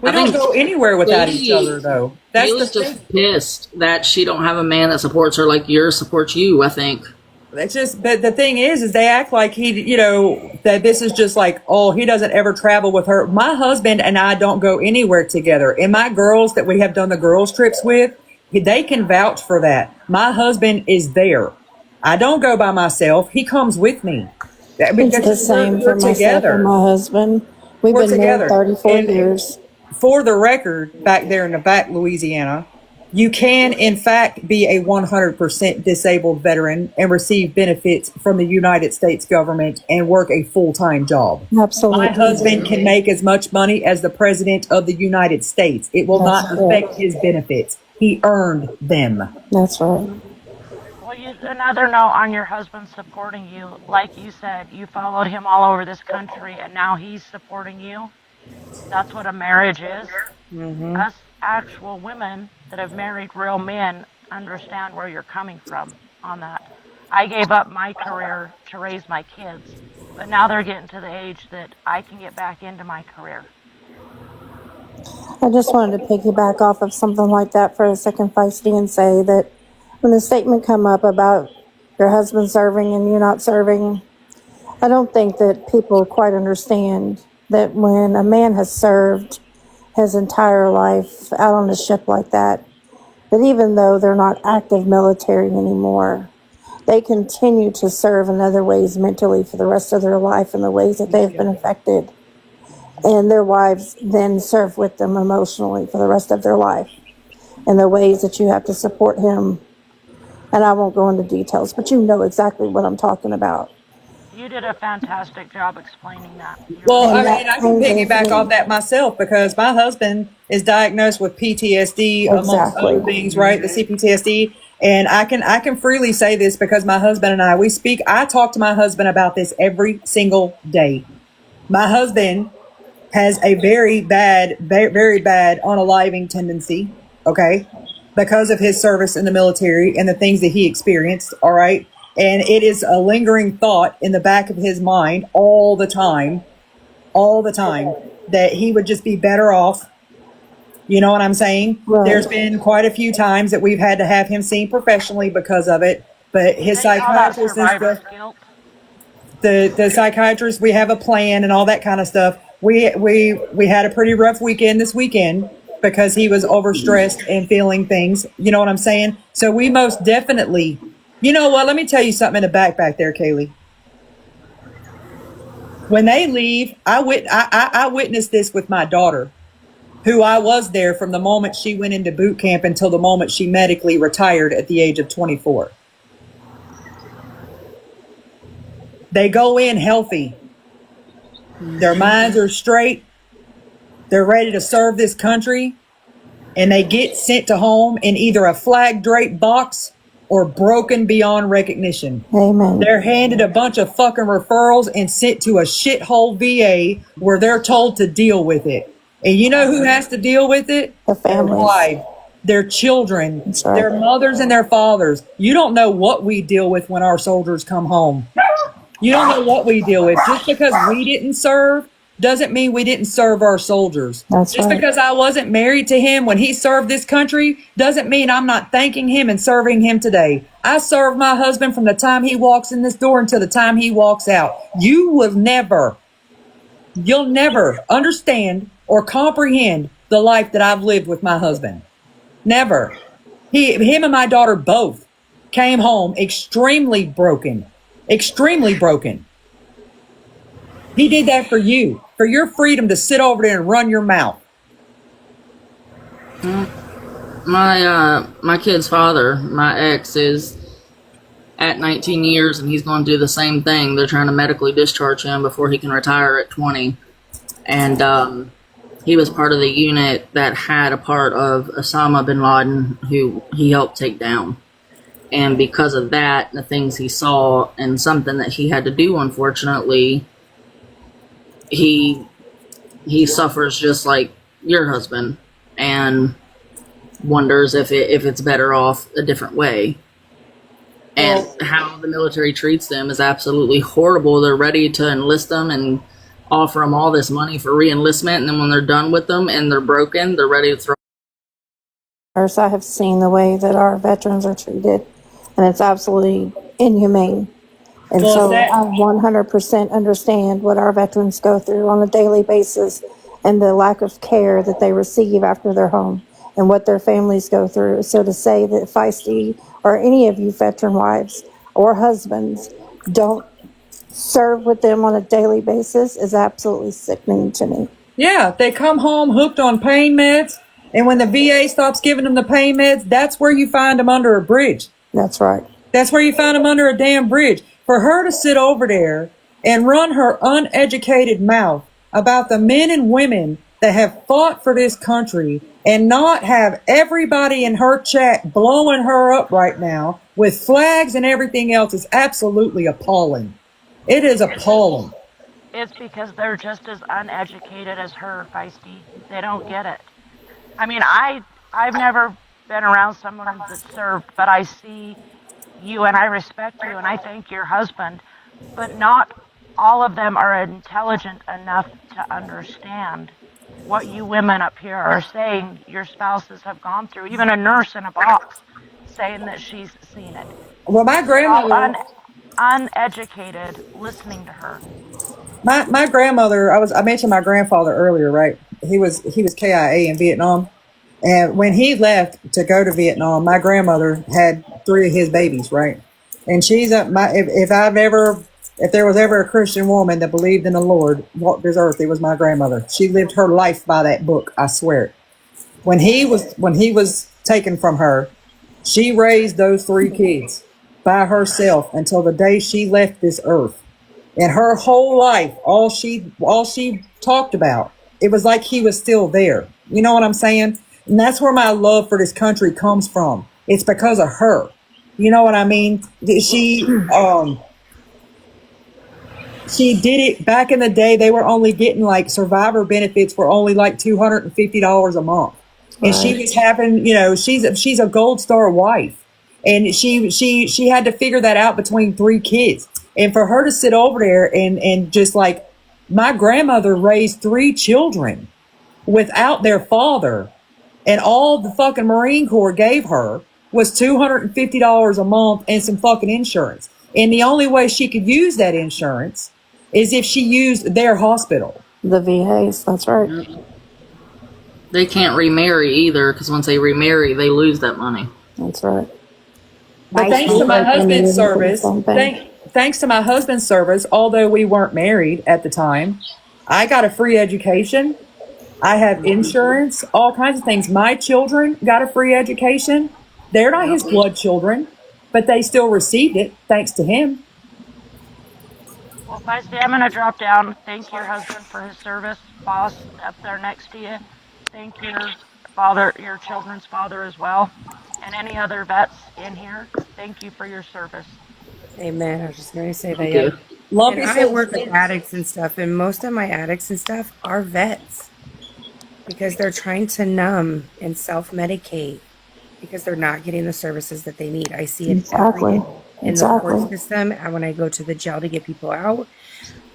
We I don't think go anywhere without each Haley- other, though. That's the Haley's thing. just pissed that she don't have a man that supports her like yours supports you, I think. It's just, but the thing is they act like that this is just like, oh, he doesn't ever travel with her. My husband and I don't go anywhere together. And my girls that we have done the girls trips with, they can vouch for that. My husband is there. I don't go by myself. He comes with me. It's the same for myself and my husband. We've We're been together. married 34 And years. For the record, back there in the back, Louisiana, you can, in fact, be a 100% disabled veteran and receive benefits from the United States government and work a full-time job. Absolutely. My husband can make as much money as the President of the United States. It will That's not right. affect his benefits. He earned them. That's right. Well, another note on your husband supporting you. Like you said, you followed him all over this country, and now he's supporting you. That's what a marriage is. Us actual women that have married real men understand where you're coming from on that. I gave up my career to raise my kids, but now they're getting to the age that I can get back into my career. I just wanted to piggyback off of something like that for a second, Feisty, and say that when the statement come up about your husband serving and you not serving, I don't think that people quite understand that when a man has served his entire life out on a ship like that even though they're not active military anymore, they continue to serve in other ways mentally for the rest of their life in the ways that they've been affected. And their wives then serve with them emotionally for the rest of their life in the ways that you have to support him. And I won't go into details, but you know exactly what I'm talking about. You did a fantastic job explaining that. Well, And I that mean, I can changes piggyback me. off that myself because my husband is diagnosed with PTSD amongst Exactly. other things, right? The CPTSD. And I can freely say this because my husband and I talk to my husband about this every single day. My husband has a very bad unaliving tendency, okay, because of his service in the military and the things that he experienced, all right? And it is a lingering thought in the back of his mind all the time, that he would just be better off. You know what I'm saying? Right. There's been quite a few times that we've had to have him seen professionally because of it, but his They call that psychiatrist and survivor's stuff, guilt. the psychiatrist, we have a plan and all that kind of stuff. We had a pretty rough weekend this weekend because he was overstressed and feeling things. You know what I'm saying? So we most definitely, you know what? Let me tell you something in the back there, Kaylee. When they leave, I witnessed this with my daughter, who I was there from the moment she went into boot camp until the moment she medically retired at the age of 24. They go in healthy. Their minds are straight. They're ready to serve this country. And they get sent to home in either a flag draped box or broken beyond recognition. Amen. They're handed a bunch of fucking referrals and sent to a shithole VA where they're told to deal with it. And you know who has to deal with it? The families. Their wife, their children, That's right. their mothers and their fathers. You don't know what we deal with when our soldiers come home. You don't know what we deal with. Just because we didn't serve doesn't mean we didn't serve our soldiers. That's Just right. because I wasn't married to him when he served this country doesn't mean I'm not thanking him and serving him today. I serve my husband from the time he walks in this door until the time he walks out. You'll never understand or comprehend the life that I've lived with my husband. Never. Him and my daughter both came home extremely broken. Extremely broken. He did that for you, for your freedom to sit over there and run your mouth. My kid's father, my ex, is at 19 years, and he's going to do the same thing. They're trying to medically discharge him before he can retire at 20. And he was part of the unit that had a part of Osama bin Laden, who he helped take down. And because of that, the things he saw, and something that he had to do, unfortunately, he suffers just like your husband, and wonders if it's better off a different way. And how the military treats them is absolutely horrible. They're ready to enlist them and offer them all this money for re-enlistment, and then when they're done with them and they're broken, they're ready to throw. I have seen the way that our veterans are treated, and it's absolutely inhumane. And Well, so that- I 100% understand what our veterans go through on a daily basis and the lack of care that they receive after they're home and what their families go through. So to say that Feisty or any of you veteran wives or husbands don't serve with them on a daily basis is absolutely sickening to me. Yeah, they come home hooked on pain meds, and when the VA stops giving them the pain meds, that's where you find them under a bridge. That's right. That's where you find them under a damn bridge. For her to sit over there and run her uneducated mouth about the men and women that have fought for this country and not have everybody in her chat blowing her up right now with flags and everything else is absolutely appalling. It is appalling. It's because they're just as uneducated as her, Feisty. They don't get it. I mean, I've never been around someone that served, but I see you and I respect you and I thank your husband, but not all of them are intelligent enough to understand what you women up here are saying your spouses have gone through. Even a nurse in a box saying that she's seen it. Well, my They're all grandmother, uneducated listening to her. my grandmother, I mentioned my grandfather earlier, right? He was KIA in Vietnam. And when he left to go to Vietnam, my grandmother had 3 of his babies, right? And she's if there was ever a Christian woman that believed in the Lord walked this earth, it was my grandmother. She lived her life by that book, I swear it. When he was taken from her, she raised those 3 kids by herself until the day she left this earth. And her whole life, all she talked about, it was like he was still there. You know what I'm saying? And that's where my love for this country comes from. It's because of her. You know what I mean? She did it back in the day. They were only getting like survivor benefits were only like $250 a month. And she was having, she's a gold star wife. And she had to figure that out between 3 kids. And for her to sit over there and just like, my grandmother raised 3 children without their father. And all the fucking Marine Corps gave her was $250 a month and some fucking insurance. And the only way she could use that insurance is if she used their hospital. The VAs, that's right. They can't remarry either, because once they remarry, they lose that money. That's right. But thanks to my husband's service, thanks to my husband's service, although we weren't married at the time, I got a free education. I have insurance, all kinds of things. My children got a free education. They're not his blood children, but they still received it thanks to him. Well, Feisty, I'm going to drop down. Thank your husband for his service. Boss up there next to you. Thank your father, your children's father as well. And any other vets in here, thank you for your service. Amen. I was just going to say Thank that. you. Love And you I so work with addicts and stuff, and most of my addicts and stuff are vets because they're trying to numb and self-medicate because they're not getting the services that they need. I see it every Exactly. day in the court system, and when I go to the jail to get people out,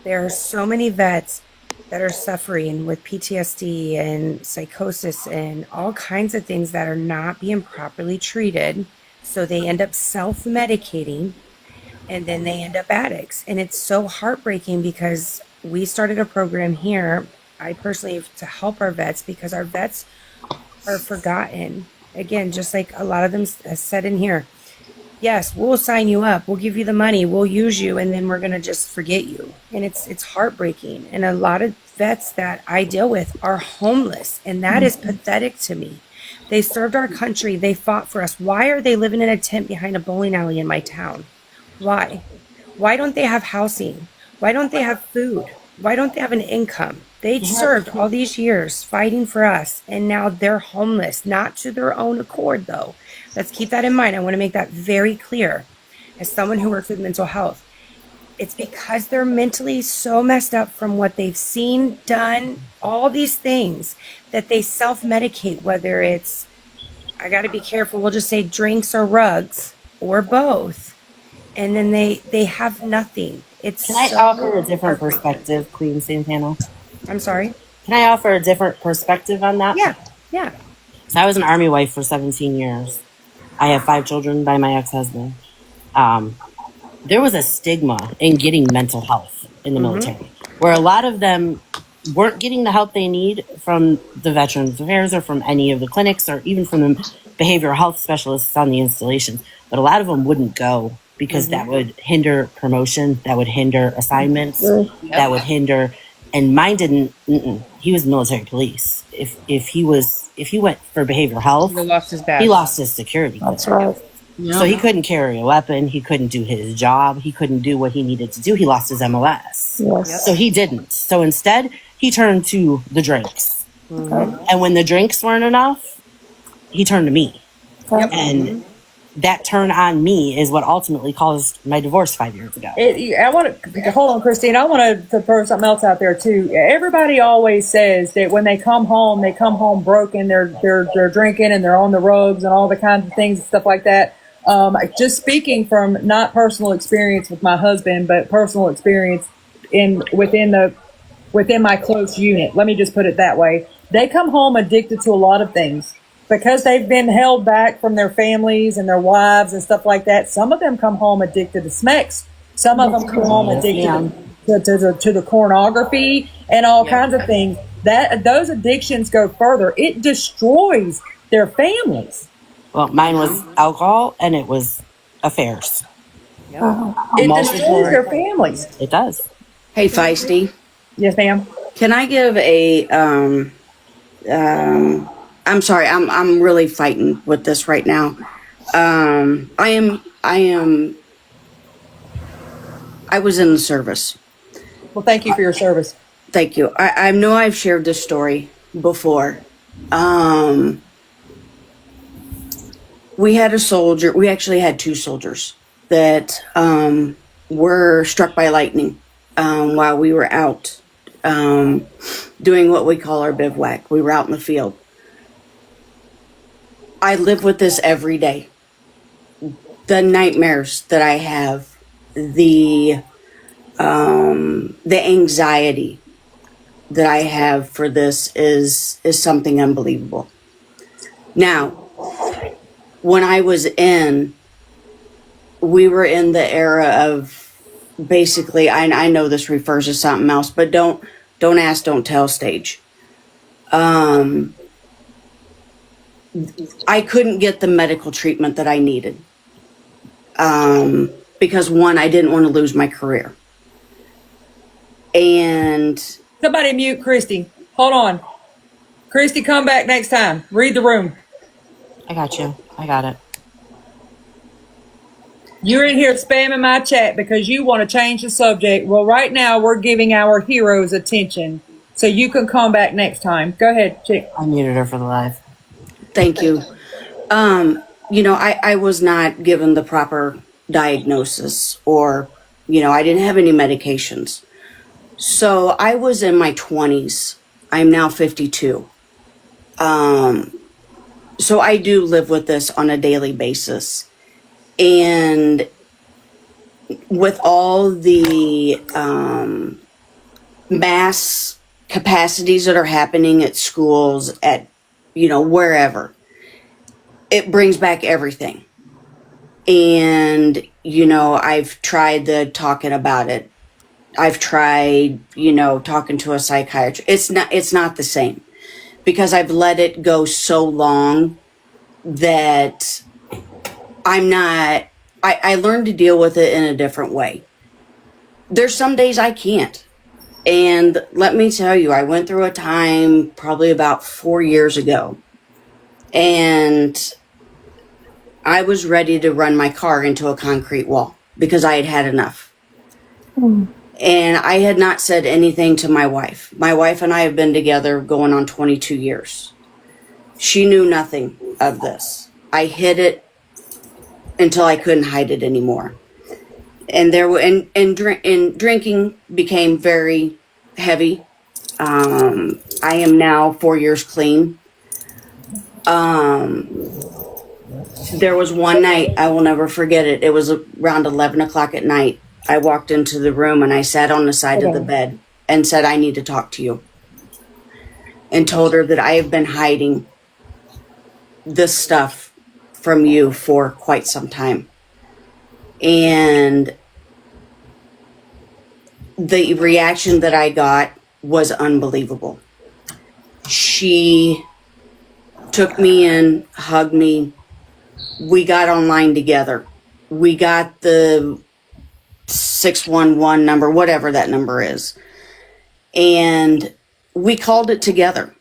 there are so many vets that are suffering with PTSD and psychosis and all kinds of things that are not being properly treated. So they end up self-medicating and then they end up addicts. And it's so heartbreaking because we started a program here, I personally, to help our vets because our vets are forgotten. Again, just like a lot of them said in here, yes, we'll sign you up, we'll give you the money, we'll use you, and then we're going to just forget you. And it's heartbreaking. And a lot of vets that I deal with are homeless, and that is pathetic to me. They served our country, they fought for us. Why are they living in a tent behind a bowling alley in my town? Why? Why don't they have housing? Why don't they have food? Why don't they have an income? They served all these years fighting for us, and now they're homeless, not to their own accord, though. Let's keep that in mind. I want to make that very clear. As someone who works with mental health, it's because they're mentally so messed up from what they've seen, done, all these things, that they self-medicate, whether it's, I got to be careful, we'll just say drinks or rugs or both. And then they have nothing. It's Can I so offer a different heartbreaking. perspective, Queen Santana? I'm sorry. Can I offer a different perspective on that? Yeah. So I was an Army wife for 17 years. I have 5 children by my ex-husband. There was a stigma in getting mental health in the military, where a lot of them weren't getting the help they need from the Veterans Affairs or from any of the clinics or even from the behavioral health specialists on the installations. But a lot of them wouldn't go because that would hinder promotion, that would hinder assignments, that would hinder. And mine didn't. He was military police. If he went for behavioral health, He lost his badge. he lost his security That's clearance. right. So he couldn't carry a weapon. He couldn't do his job. He couldn't do what he needed to do. He lost his MLS. Yes. So he didn't. So instead, he turned to the drinks. And when the drinks weren't enough, he turned to me. Okay. And that turn on me is what ultimately caused my divorce 5 years ago. I want to hold on, Christine. I want to throw something else out there too. Everybody always says that when they come home broken. They're drinking and they're on the rugs and all the kinds of things and stuff like that. Just speaking from not personal experience with my husband, but personal experience within my close unit. Let me just put it that way. They come home addicted to a lot of things. Because they've been held back from their families and their wives and stuff like that. Some of them come home addicted to Smex. Some of them come home addicted to the pornography and all kinds of things. Those addictions go further. It destroys their families. Well, mine was alcohol and it was affairs. It destroys their families. It does. Hey, Feisty, Yes, ma'am. can I give a, I'm sorry, I'm really fighting with this right now. I was in the service. Well, thank you for your service. Thank you. I know I've shared this story before. We had a soldier, we actually had 2 soldiers that were struck by lightning while we were out doing what we call our bivouac. We were out in the field. I live with this every day. The nightmares that I have, the anxiety that I have for this is something unbelievable. Now, when I was we were in the era of basically, I know this refers to something else, but don't ask, don't tell stage. I couldn't get the medical treatment that I needed. Because one, I didn't want to lose my career. And Somebody mute Christy. Hold on. Christy, come back next time. Read the room. I got you. I got it. You're in here spamming my chat because you want to change the subject. Well, right now we're giving our heroes attention. So you can come back next time. Go ahead, chick. I muted her for the live. thank you. I was not given the proper diagnosis or, I didn't have any medications. So I was in my 20s. I'm now 52. So I do live with this on a daily basis. And with all the mass capacities that are happening at schools, at, wherever, it brings back everything. And, I've tried talking about it. I've tried, talking to a psychiatrist. It's not the same because I've let it go so long that I'm not I learned to deal with it in a different way. There's some days I can't. And let me tell you, I went through a time probably about 4 years ago, and I was ready to run my car into a concrete wall because I had had enough. And I had not said anything to my wife. My wife and I have been together going on 22 years. She knew nothing of this. I hid it until I couldn't hide it anymore. And drinking became very heavy. I am now 4 years clean. There was one night, I will never forget it. It was around 11 o'clock at night. I walked into the room and I sat on the side of the bed and said, I need to talk to you. And told her that I have been hiding this stuff from you for quite some time. And the reaction that I got was unbelievable. She took me in, hugged me. We got online together. We got the 611 number, whatever that number is. And we called it together.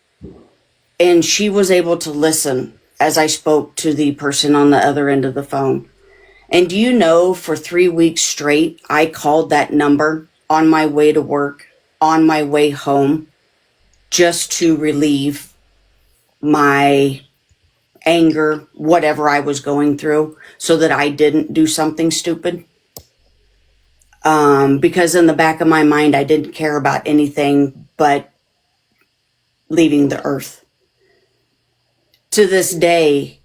And she was able to listen as I spoke to the person on the other end of the phone. And do you know, for 3 weeks straight, I called that number on my way to work, on my way home, just to relieve my anger, whatever I was going through, so that I didn't do something stupid. Because in the back of my mind, I didn't care about anything but leaving the earth. To this day,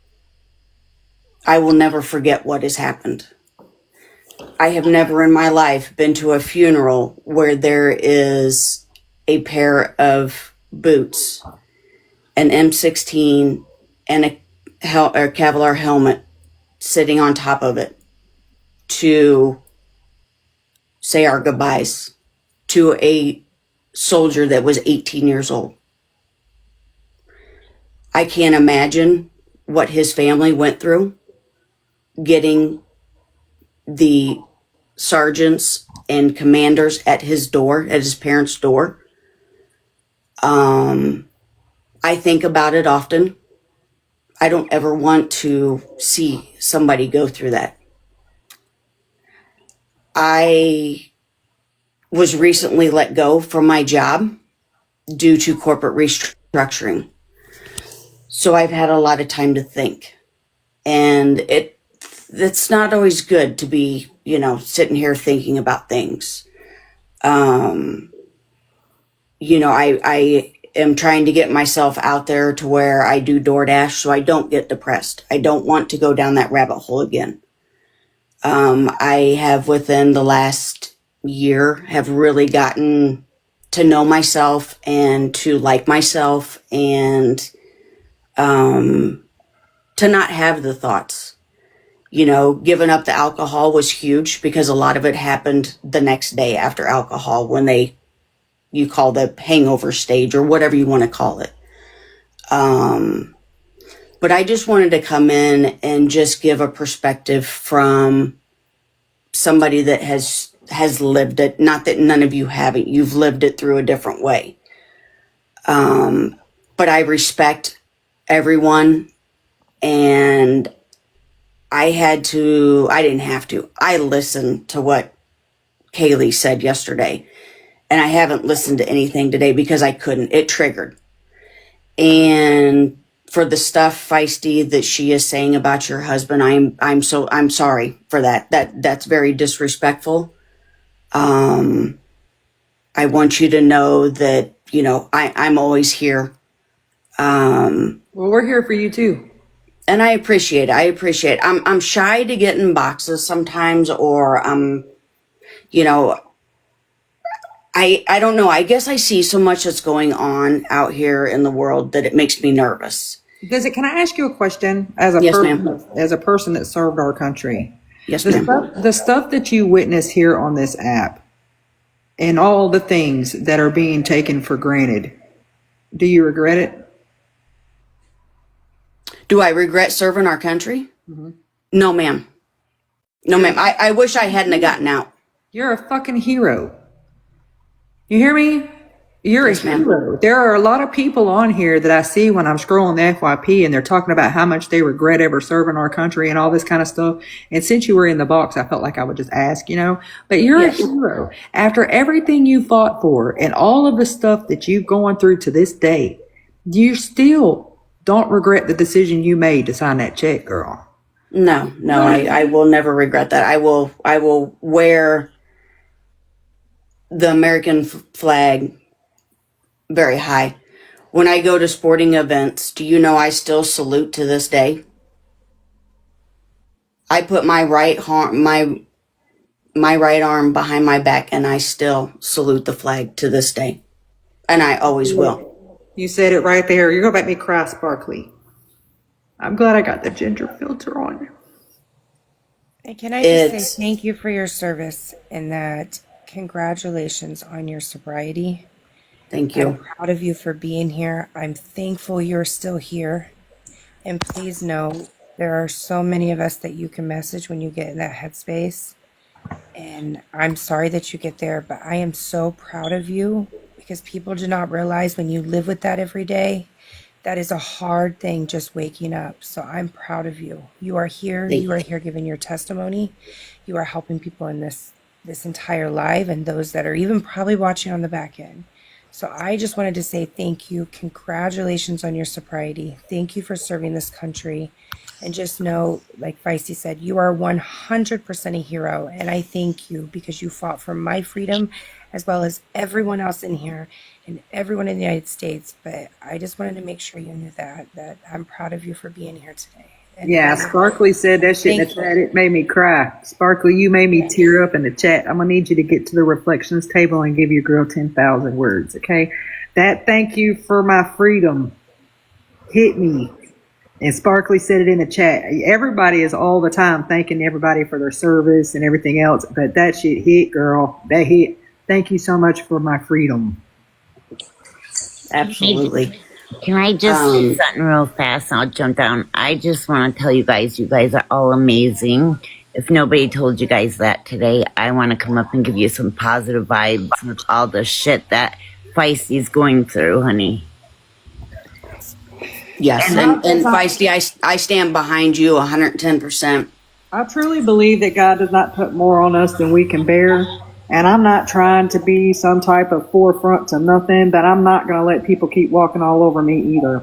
I will never forget what has happened. I have never in my life been to a funeral where there is a pair of boots, an M16, and a Kevlar helmet sitting on top of it to say our goodbyes to a soldier that was 18 years old. I can't imagine what his family went through getting the sergeants and commanders at his door, at his parents' door. I think about it often. I don't ever want to see somebody go through that. I was recently let go from my job due to corporate restructuring. So I've had a lot of time to think. And it's not always good to be, sitting here thinking about things. I am trying to get myself out there to where I do DoorDash so I don't get depressed. I don't want to go down that rabbit hole again. I have, within the last year, have really gotten to know myself and to like myself, and to not have the thoughts. Giving up the alcohol was huge because a lot of it happened the next day after alcohol, when you call the hangover stage or whatever you want to call it. But I just wanted to come in and just give a perspective from somebody that has lived it. Not that none of you haven't. You've lived it through a different way. But I respect everyone, and I didn't have to. I listened to what Kaylee said yesterday, and I haven't listened to anything today because I couldn't. It triggered. And for the stuff, Feisty, that she is saying about your husband, I'm sorry for that. That's very disrespectful. I want you to know that, I'm always here. Well, we're here for you too. And I appreciate it. I'm shy to get in boxes sometimes, or I don't know. I guess I see so much that's going on out here in the world that it makes me nervous. Can I ask you a question as a Yes, person, ma'am. as a person that served our country? Yes, ma'am. The stuff that you witness here on this app and all the things that are being taken for granted, do you regret it? Do I regret serving our country? Mm-hmm. No, ma'am. No, ma'am. I wish I hadn't have gotten out. You're a fucking hero. You hear me? You're Yes, a ma'am. hero. There are a lot of people on here that I see when I'm scrolling the FYP and they're talking about how much they regret ever serving our country and all this kind of stuff. And since you were in the box, I felt like I would just ask, but you're Yes. a hero. After everything you fought for and all of the stuff that you've gone through to this day, you still don't regret the decision you made to sign that check, girl. No, I will never regret that. I will wear the American flag very high. When I go to sporting events, do you know I still salute to this day? I put my right arm behind my back and I still salute the flag to this day. And I always will. You said it right there. You're going to make me cry, Sparkly. I'm glad I got the ginger filter on. And can I just say thank you for your service and that congratulations on your sobriety. Thank you. I'm proud of you for being here. I'm thankful you're still here. And please know there are so many of us that you can message when you get in that headspace. And I'm sorry that you get there, but I am so proud of you because people do not realize when you live with that every day, that is a hard thing just waking up. So I'm proud of you. You are here. You are here giving your testimony. You are helping people in this entire live and those that are even probably watching on the back end. So I just wanted to say thank you. Congratulations on your sobriety. Thank you for serving this country. And just know, like Feisty said, you are 100% a hero. And I thank you because you fought for my freedom as well as everyone else in here and everyone in the United States. But I just wanted to make sure you knew that I'm proud of you for being here today. And yeah, Sparkly said that shit in the chat. It made me cry. Sparkly, you made me tear up in the chat. I'm going to need you to get to the reflections table and give your girl 10,000 words, okay? That thank you for my freedom hit me. And Sparkly said it in the chat. Everybody is all the time thanking everybody for their service and everything else. But that shit hit, girl. That hit. Thank you so much for my freedom. Absolutely. Can I just say something real fast and I'll jump down? I just want to tell you guys are all amazing. If nobody told you guys that today, I want to come up and give you some positive vibes with all the shit that Feisty's going through, honey. Yes, and Feisty, I stand behind you 110%. I truly believe that God does not put more on us than we can bear. And I'm not trying to be some type of forefront to nothing, but I'm not going to let people keep walking all over me either.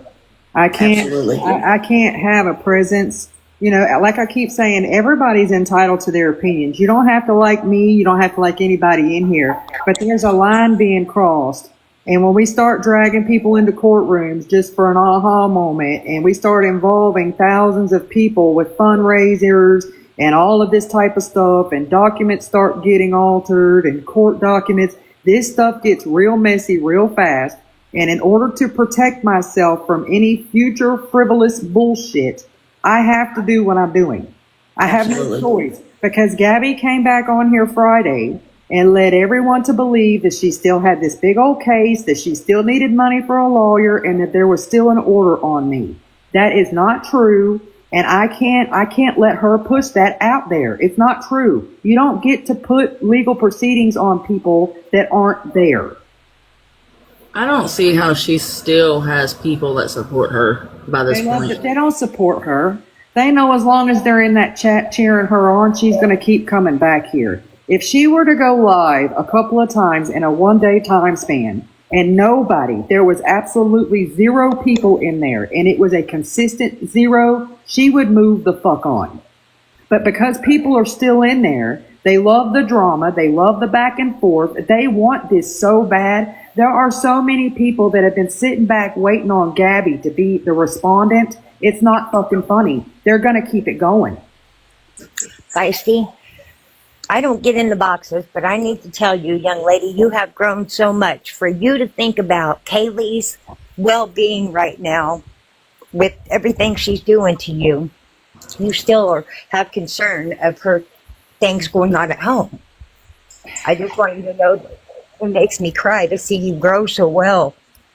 I can't, I can't have a presence. Like I keep saying, everybody's entitled to their opinions. You don't have to like me. You don't have to like anybody in here, but there's a line being crossed. And when we start dragging people into courtrooms just for an aha moment, and we start involving thousands of people with fundraisers and all of this type of stuff, and documents start getting altered and court documents, this stuff gets real messy real fast. And in order to protect myself from any future frivolous bullshit, I have to do what I'm doing. I have no choice, because Gabby came back on here Friday and led everyone to believe that she still had this big old case, that she still needed money for a lawyer, and that there was still an order on me. That is not true. And I can't let her push that out there. It's not true. You don't get to put legal proceedings on people that aren't there. I don't see how she still has people that support her by this point. They don't support her. They know as long as they're in that chat cheering her on, she's going to keep coming back here. If she were to go live a couple of times in a one-day time span, and there was absolutely zero people in there, and it was a consistent zero, she would move the fuck on. But because people are still in there, they love the drama, they love the back and forth, they want this so bad. There are so many people that have been sitting back waiting on Gabby to be the respondent. It's not fucking funny. They're going to keep it going. Feisty, I don't get in the boxes, but I need to tell you, young lady, you have grown so much. For you to think about Kaylee's well-being right now with everything she's doing to you, you still have concern of her things going on at home. I just want you to know that it makes me cry to see you grow so well.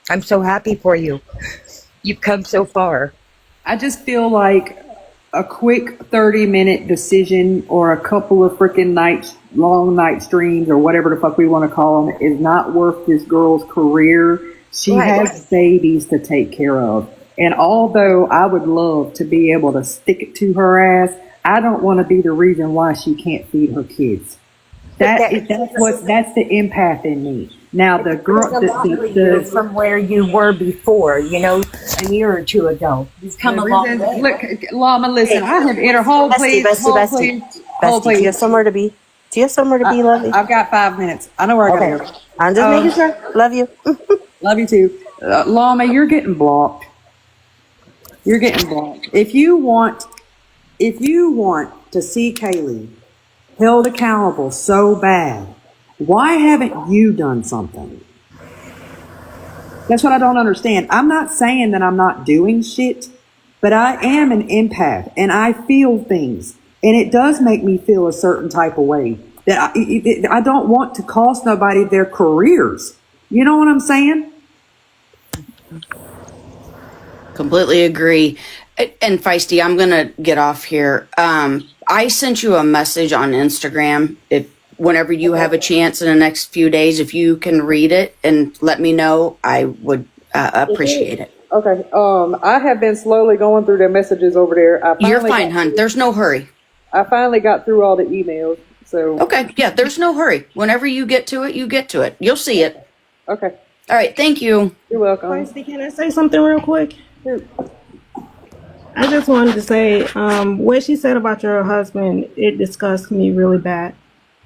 I'm so happy for you. You've come so far. I just feel like a quick 30-minute decision or a couple of freaking long night streams or whatever the fuck we want to call them is not worth this girl's career. She has babies to take care of. And although I would love to be able to stick it to her ass, I don't want to be the reason why she can't feed her kids. That's the empath in me. Now the girl, from where you were before, a year or two ago, you've come a long way. Look, Llama, listen, I have entered. Hold, please. Do you have somewhere to be? Lovey? I've got 5 minutes. I know where I gotta go. I'm just making sure. Love you. Love you too. Llama, you're getting blocked. You're getting blocked. If you want to see Kaylee held accountable so bad, why haven't you done something? That's what I don't understand. I'm not saying that I'm not doing shit, but I am an empath and I feel things, and it does make me feel a certain type of way that I don't want to cost nobody their careers. You know what I'm saying? Completely agree. And Feisty, I'm going to get off here. I sent you a message on Instagram. Whenever you have a chance in the next few days, if you can read it and let me know, I would appreciate it. Okay. I have been slowly going through their messages over there. You're fine, hon. There's no hurry. I finally got through all the emails. So okay. Yeah, there's no hurry. Whenever you get to it, you get to it. You'll see it. Okay. All right. Thank you. You're welcome. Feisty, can I say something real quick? Sure. I just wanted to say, what she said about your husband, it disgusts me really bad.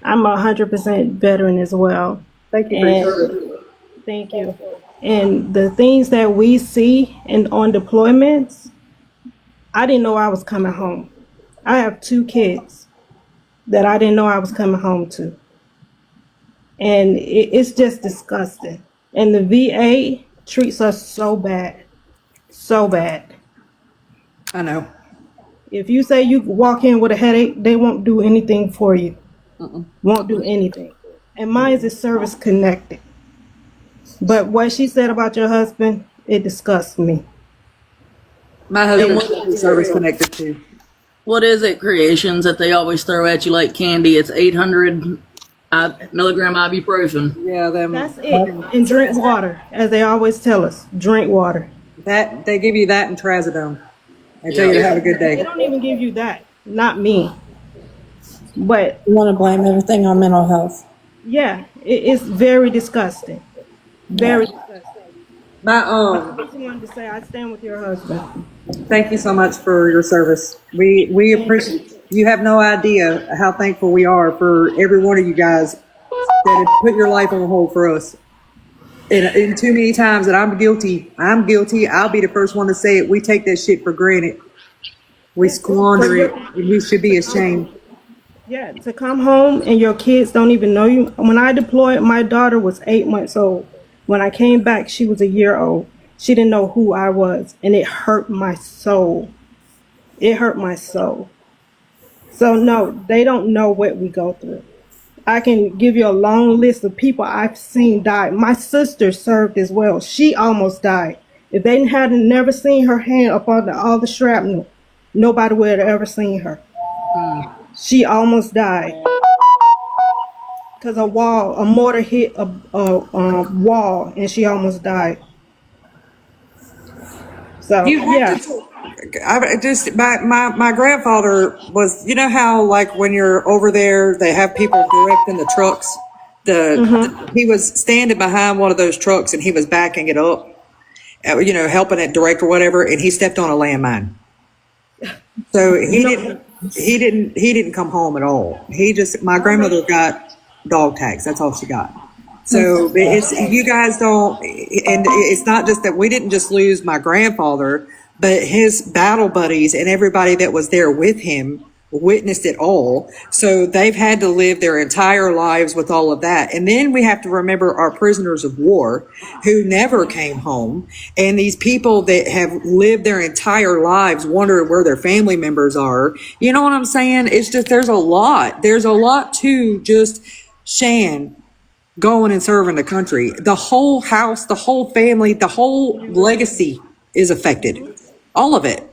I'm 100% veteran as well. Thank you. Thank you. And the things that we see on deployments, I didn't know I was coming home. I have 2 kids that I didn't know I was coming home to. And it's just disgusting. And the VA treats us so bad. So bad. I know. If you say you walk in with a headache, they won't do anything for you. Won't do anything. And mine is service connected. But what she said about your husband, it disgusts me. My husband is service connected too. What is it, creations, that they always throw at you like candy? It's 800 milligram ibuprofen. Yeah, That's it. And drink water, as they always tell us. Drink water. That they give you that and trazodone. I tell you to have a good day. They don't even give you that. Not me. But You want to blame everything on mental health. yeah, it's very disgusting. Very disgusting. I just wanted to say I stand with your husband. Thank you so much for your service. We appreciate. You have no idea how thankful we are for every one of you guys that have put your life on hold for us. And too many times that I'm guilty. I'll be the first one to say it. We take that shit for granted. We squander it. And we should be ashamed. Yeah, to come home and your kids don't even know you. When I deployed, my daughter was 8 months old. When I came back, she was a year old. She didn't know who I was, and it hurt my soul. It hurt my soul. So no, they don't know what we go through. I can give you a long list of people I've seen die. My sister served as well. She almost died. If they hadn't never seen her hand up on all the shrapnel, nobody would have ever seen her. She almost died because a mortar hit a wall, and she almost died. So yeah. My grandfather was, you know how like when you're over there, they have people directing the trucks. He was standing behind one of those trucks and he was backing it up, helping it direct or whatever, and he stepped on a landmine. So he didn't come home at all. My grandmother got dog tags. That's all she got. So you guys don't, and it's not just that we didn't just lose my grandfather, but his battle buddies and everybody that was there with him witnessed it all. So they've had to live their entire lives with all of that. And then we have to remember our prisoners of war who never came home. And these people that have lived their entire lives wondering where their family members are. You know what I'm saying? It's just, there's a lot to just Shan going and serving the country. The whole house, the whole family, the whole legacy is affected. All of it.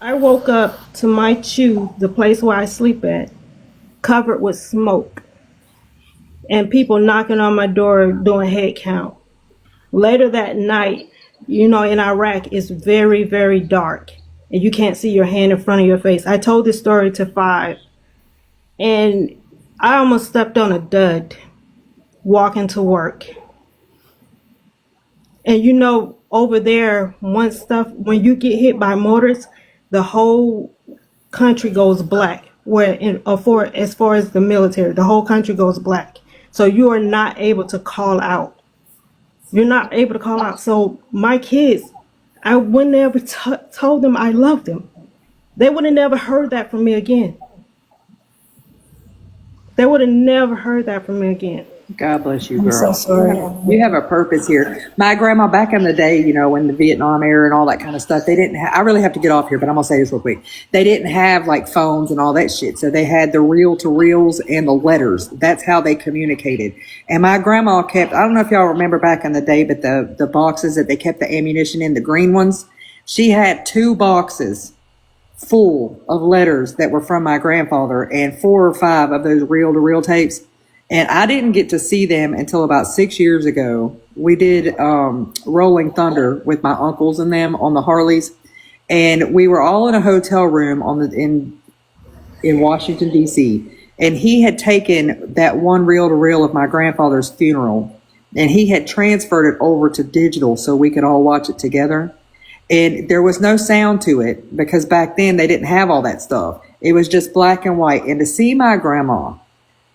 I woke up to my chew, the place where I sleep at, covered with smoke and people knocking on my door doing head count. Later that night, in Iraq, it's very, very dark and you can't see your hand in front of your face. I told this story to Five and I almost stepped on a dud walking to work. And over there, when you get hit by mortars, the whole country goes black. As far as the military, the whole country goes black. So you are not able to call out. You're not able to call out. So my kids, I would never told them I loved them. They would have never heard that from me again. They would have never heard that from me again. God bless you, I'm so girl. sorry. You have a purpose here. My grandma, back in the day, when the Vietnam era and all that kind of stuff, they didn't I really have to get off here, but I'm going to say this real quick. They didn't have like phones and all that shit. So they had the reel to reels and the letters. That's how they communicated. And my grandma kept, I don't know if y'all remember back in the day, but the boxes that they kept the ammunition in, the green ones, she had 2 boxes full of letters that were from my grandfather and 4 or 5 of those reel to reel tapes. And I didn't get to see them until about 6 years ago. We did Rolling Thunder with my uncles and them on the Harleys, and we were all in a hotel room in Washington D.C. And he had taken that one reel to reel of my grandfather's funeral, and he had transferred it over to digital so we could all watch it together. And there was no sound to it because back then they didn't have all that stuff. It was just black and white. And to see my grandma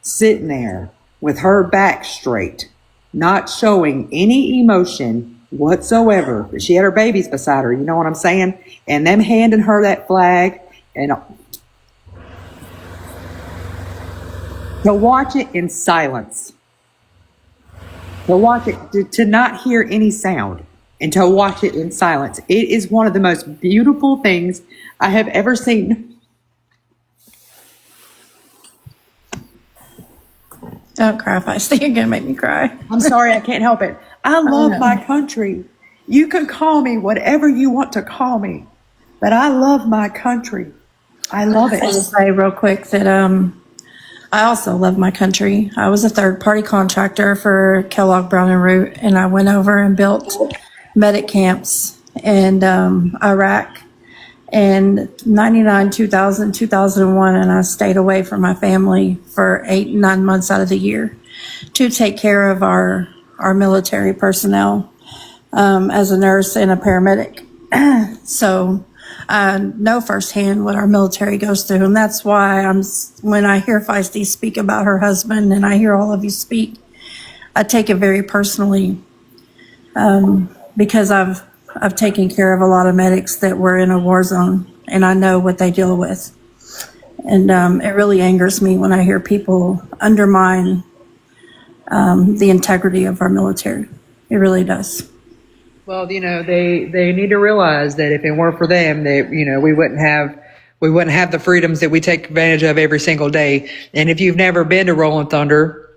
sitting there with her back straight, not showing any emotion whatsoever. She had her babies beside her, you know what I'm saying? And them handing her that flag, and to watch it in silence, to watch it, to not hear any sound, and to watch it in silence. It is one of the most beautiful things I have ever seen. Don't cry, Feisty. You're going to make me cry. I'm sorry, I can't help it. I love my country. You can call me whatever you want to call me, but I love my country. I love it. I'll just say real quick that I also love my country. I was a third-party contractor for Kellogg, Brown and Root, and I went over and built medic camps in Iraq in 99, 2000, 2001, and I stayed away from my family for 8, 9 months out of the year to take care of our military personnel as a nurse and a paramedic. So I know firsthand what our military goes through, and that's why when I hear Feisty speak about her husband and I hear all of you speak, I take it very personally because I've taken care of a lot of medics that were in a war zone, and I know what they deal with. And it really angers me when I hear people undermine the integrity of our military. It really does. Well, they need to realize that if it weren't for them, we wouldn't have the freedoms that we take advantage of every single day. And if you've never been to Rolling Thunder,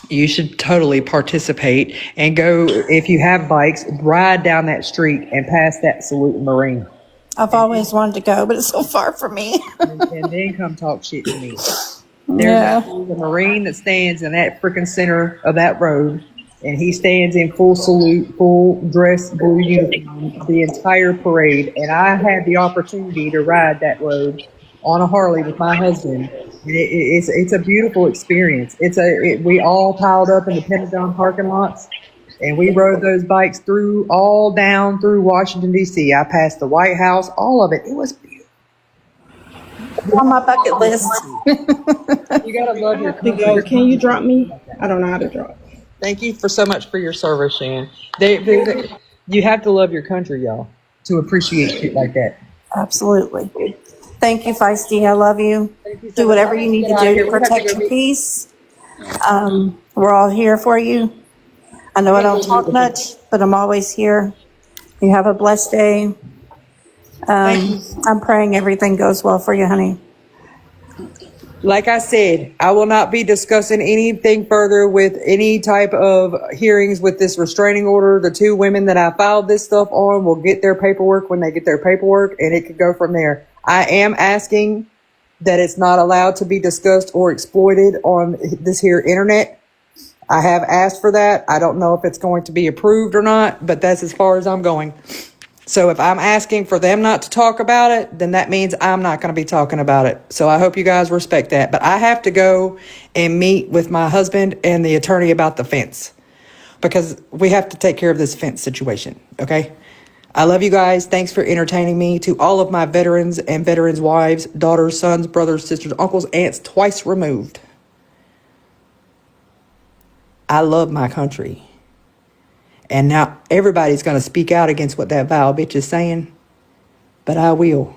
you should totally participate and go, if you have bikes, ride down that street and past that salute Marine. I've always wanted to go, but it's so far from me. and then come talk shit to me. There's a Marine that stands in that freaking center of that road, and he stands in full salute, full dress, blue uniform, the entire parade. And I had the opportunity to ride that road on a Harley with my husband. And it's a beautiful experience. We all piled up in the Pentagon parking lots, and we rode those bikes all down through Washington D.C. I passed the White House, all of it. It was beautiful. On my bucket list. You gotta love your country. Can you drop me? I don't know how to drop. Thank you so much for your service, Shan. You have to love your country, y'all, to appreciate shit like that. Absolutely. Thank you, Feisty. I love you. Do whatever you need to do to protect your peace. We're all here for you. I know I don't talk much, but I'm always here. You have a blessed day. I'm praying everything goes well for you, honey. Like I said, I will not be discussing anything further with any type of hearings with this restraining order. The two women that I filed this stuff on will get their paperwork when they get their paperwork, and it could go from there. I am asking that it's not allowed to be discussed or exploited on this here internet. I have asked for that. I don't know if it's going to be approved or not, but that's as far as I'm going. So if I'm asking for them not to talk about it, then that means I'm not going to be talking about it. So I hope you guys respect that. But I have to go and meet with my husband and the attorney about the fence, because we have to take care of this fence situation, okay? I love you guys. Thanks for entertaining me. To all of my veterans and veterans' wives, daughters, sons, brothers, sisters, uncles, aunts, twice removed. I love my country. And now everybody's going to speak out against what that vile bitch is saying. But I will.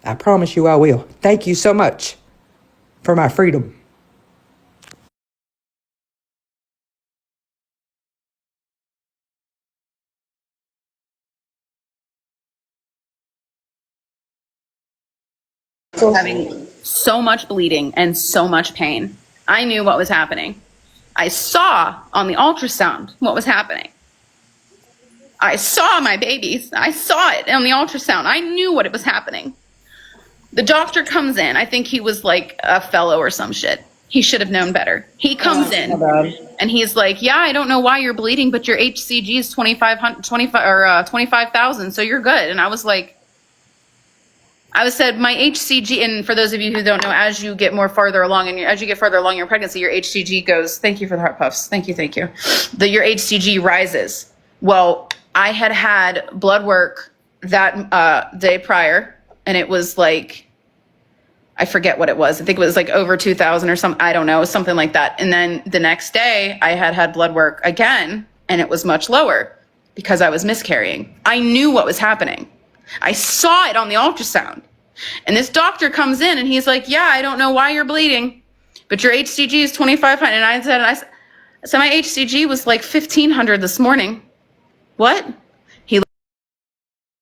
I promise you I will. Thank you so much for my freedom. Having so much bleeding and so much pain. I knew what was happening. I saw on the ultrasound what was happening. I saw my babies. I saw it on the ultrasound. I knew what it was happening. The doctor comes in. I think he was like a fellow or some shit. He should have known better. He comes in and he's like, yeah, I don't know why you're bleeding, but your HCG is 25,000, so you're good. And I said, my HCG, and for those of you who don't know, as you get farther along in your pregnancy, your HCG goes, thank you for the heart puffs. Thank you. Your HCG rises. Well, I had blood work that day prior, and it was like, I forget what it was. I think it was like over 2,000 or something. I don't know, something like that. And then the next day I had blood work again, and it was much lower because I was miscarrying. I knew what was happening. I saw it on the ultrasound. And this doctor comes in and he's like, yeah, I don't know why you're bleeding, but your HCG is 2,500. And I said, my HCG was like 1,500 this morning. What?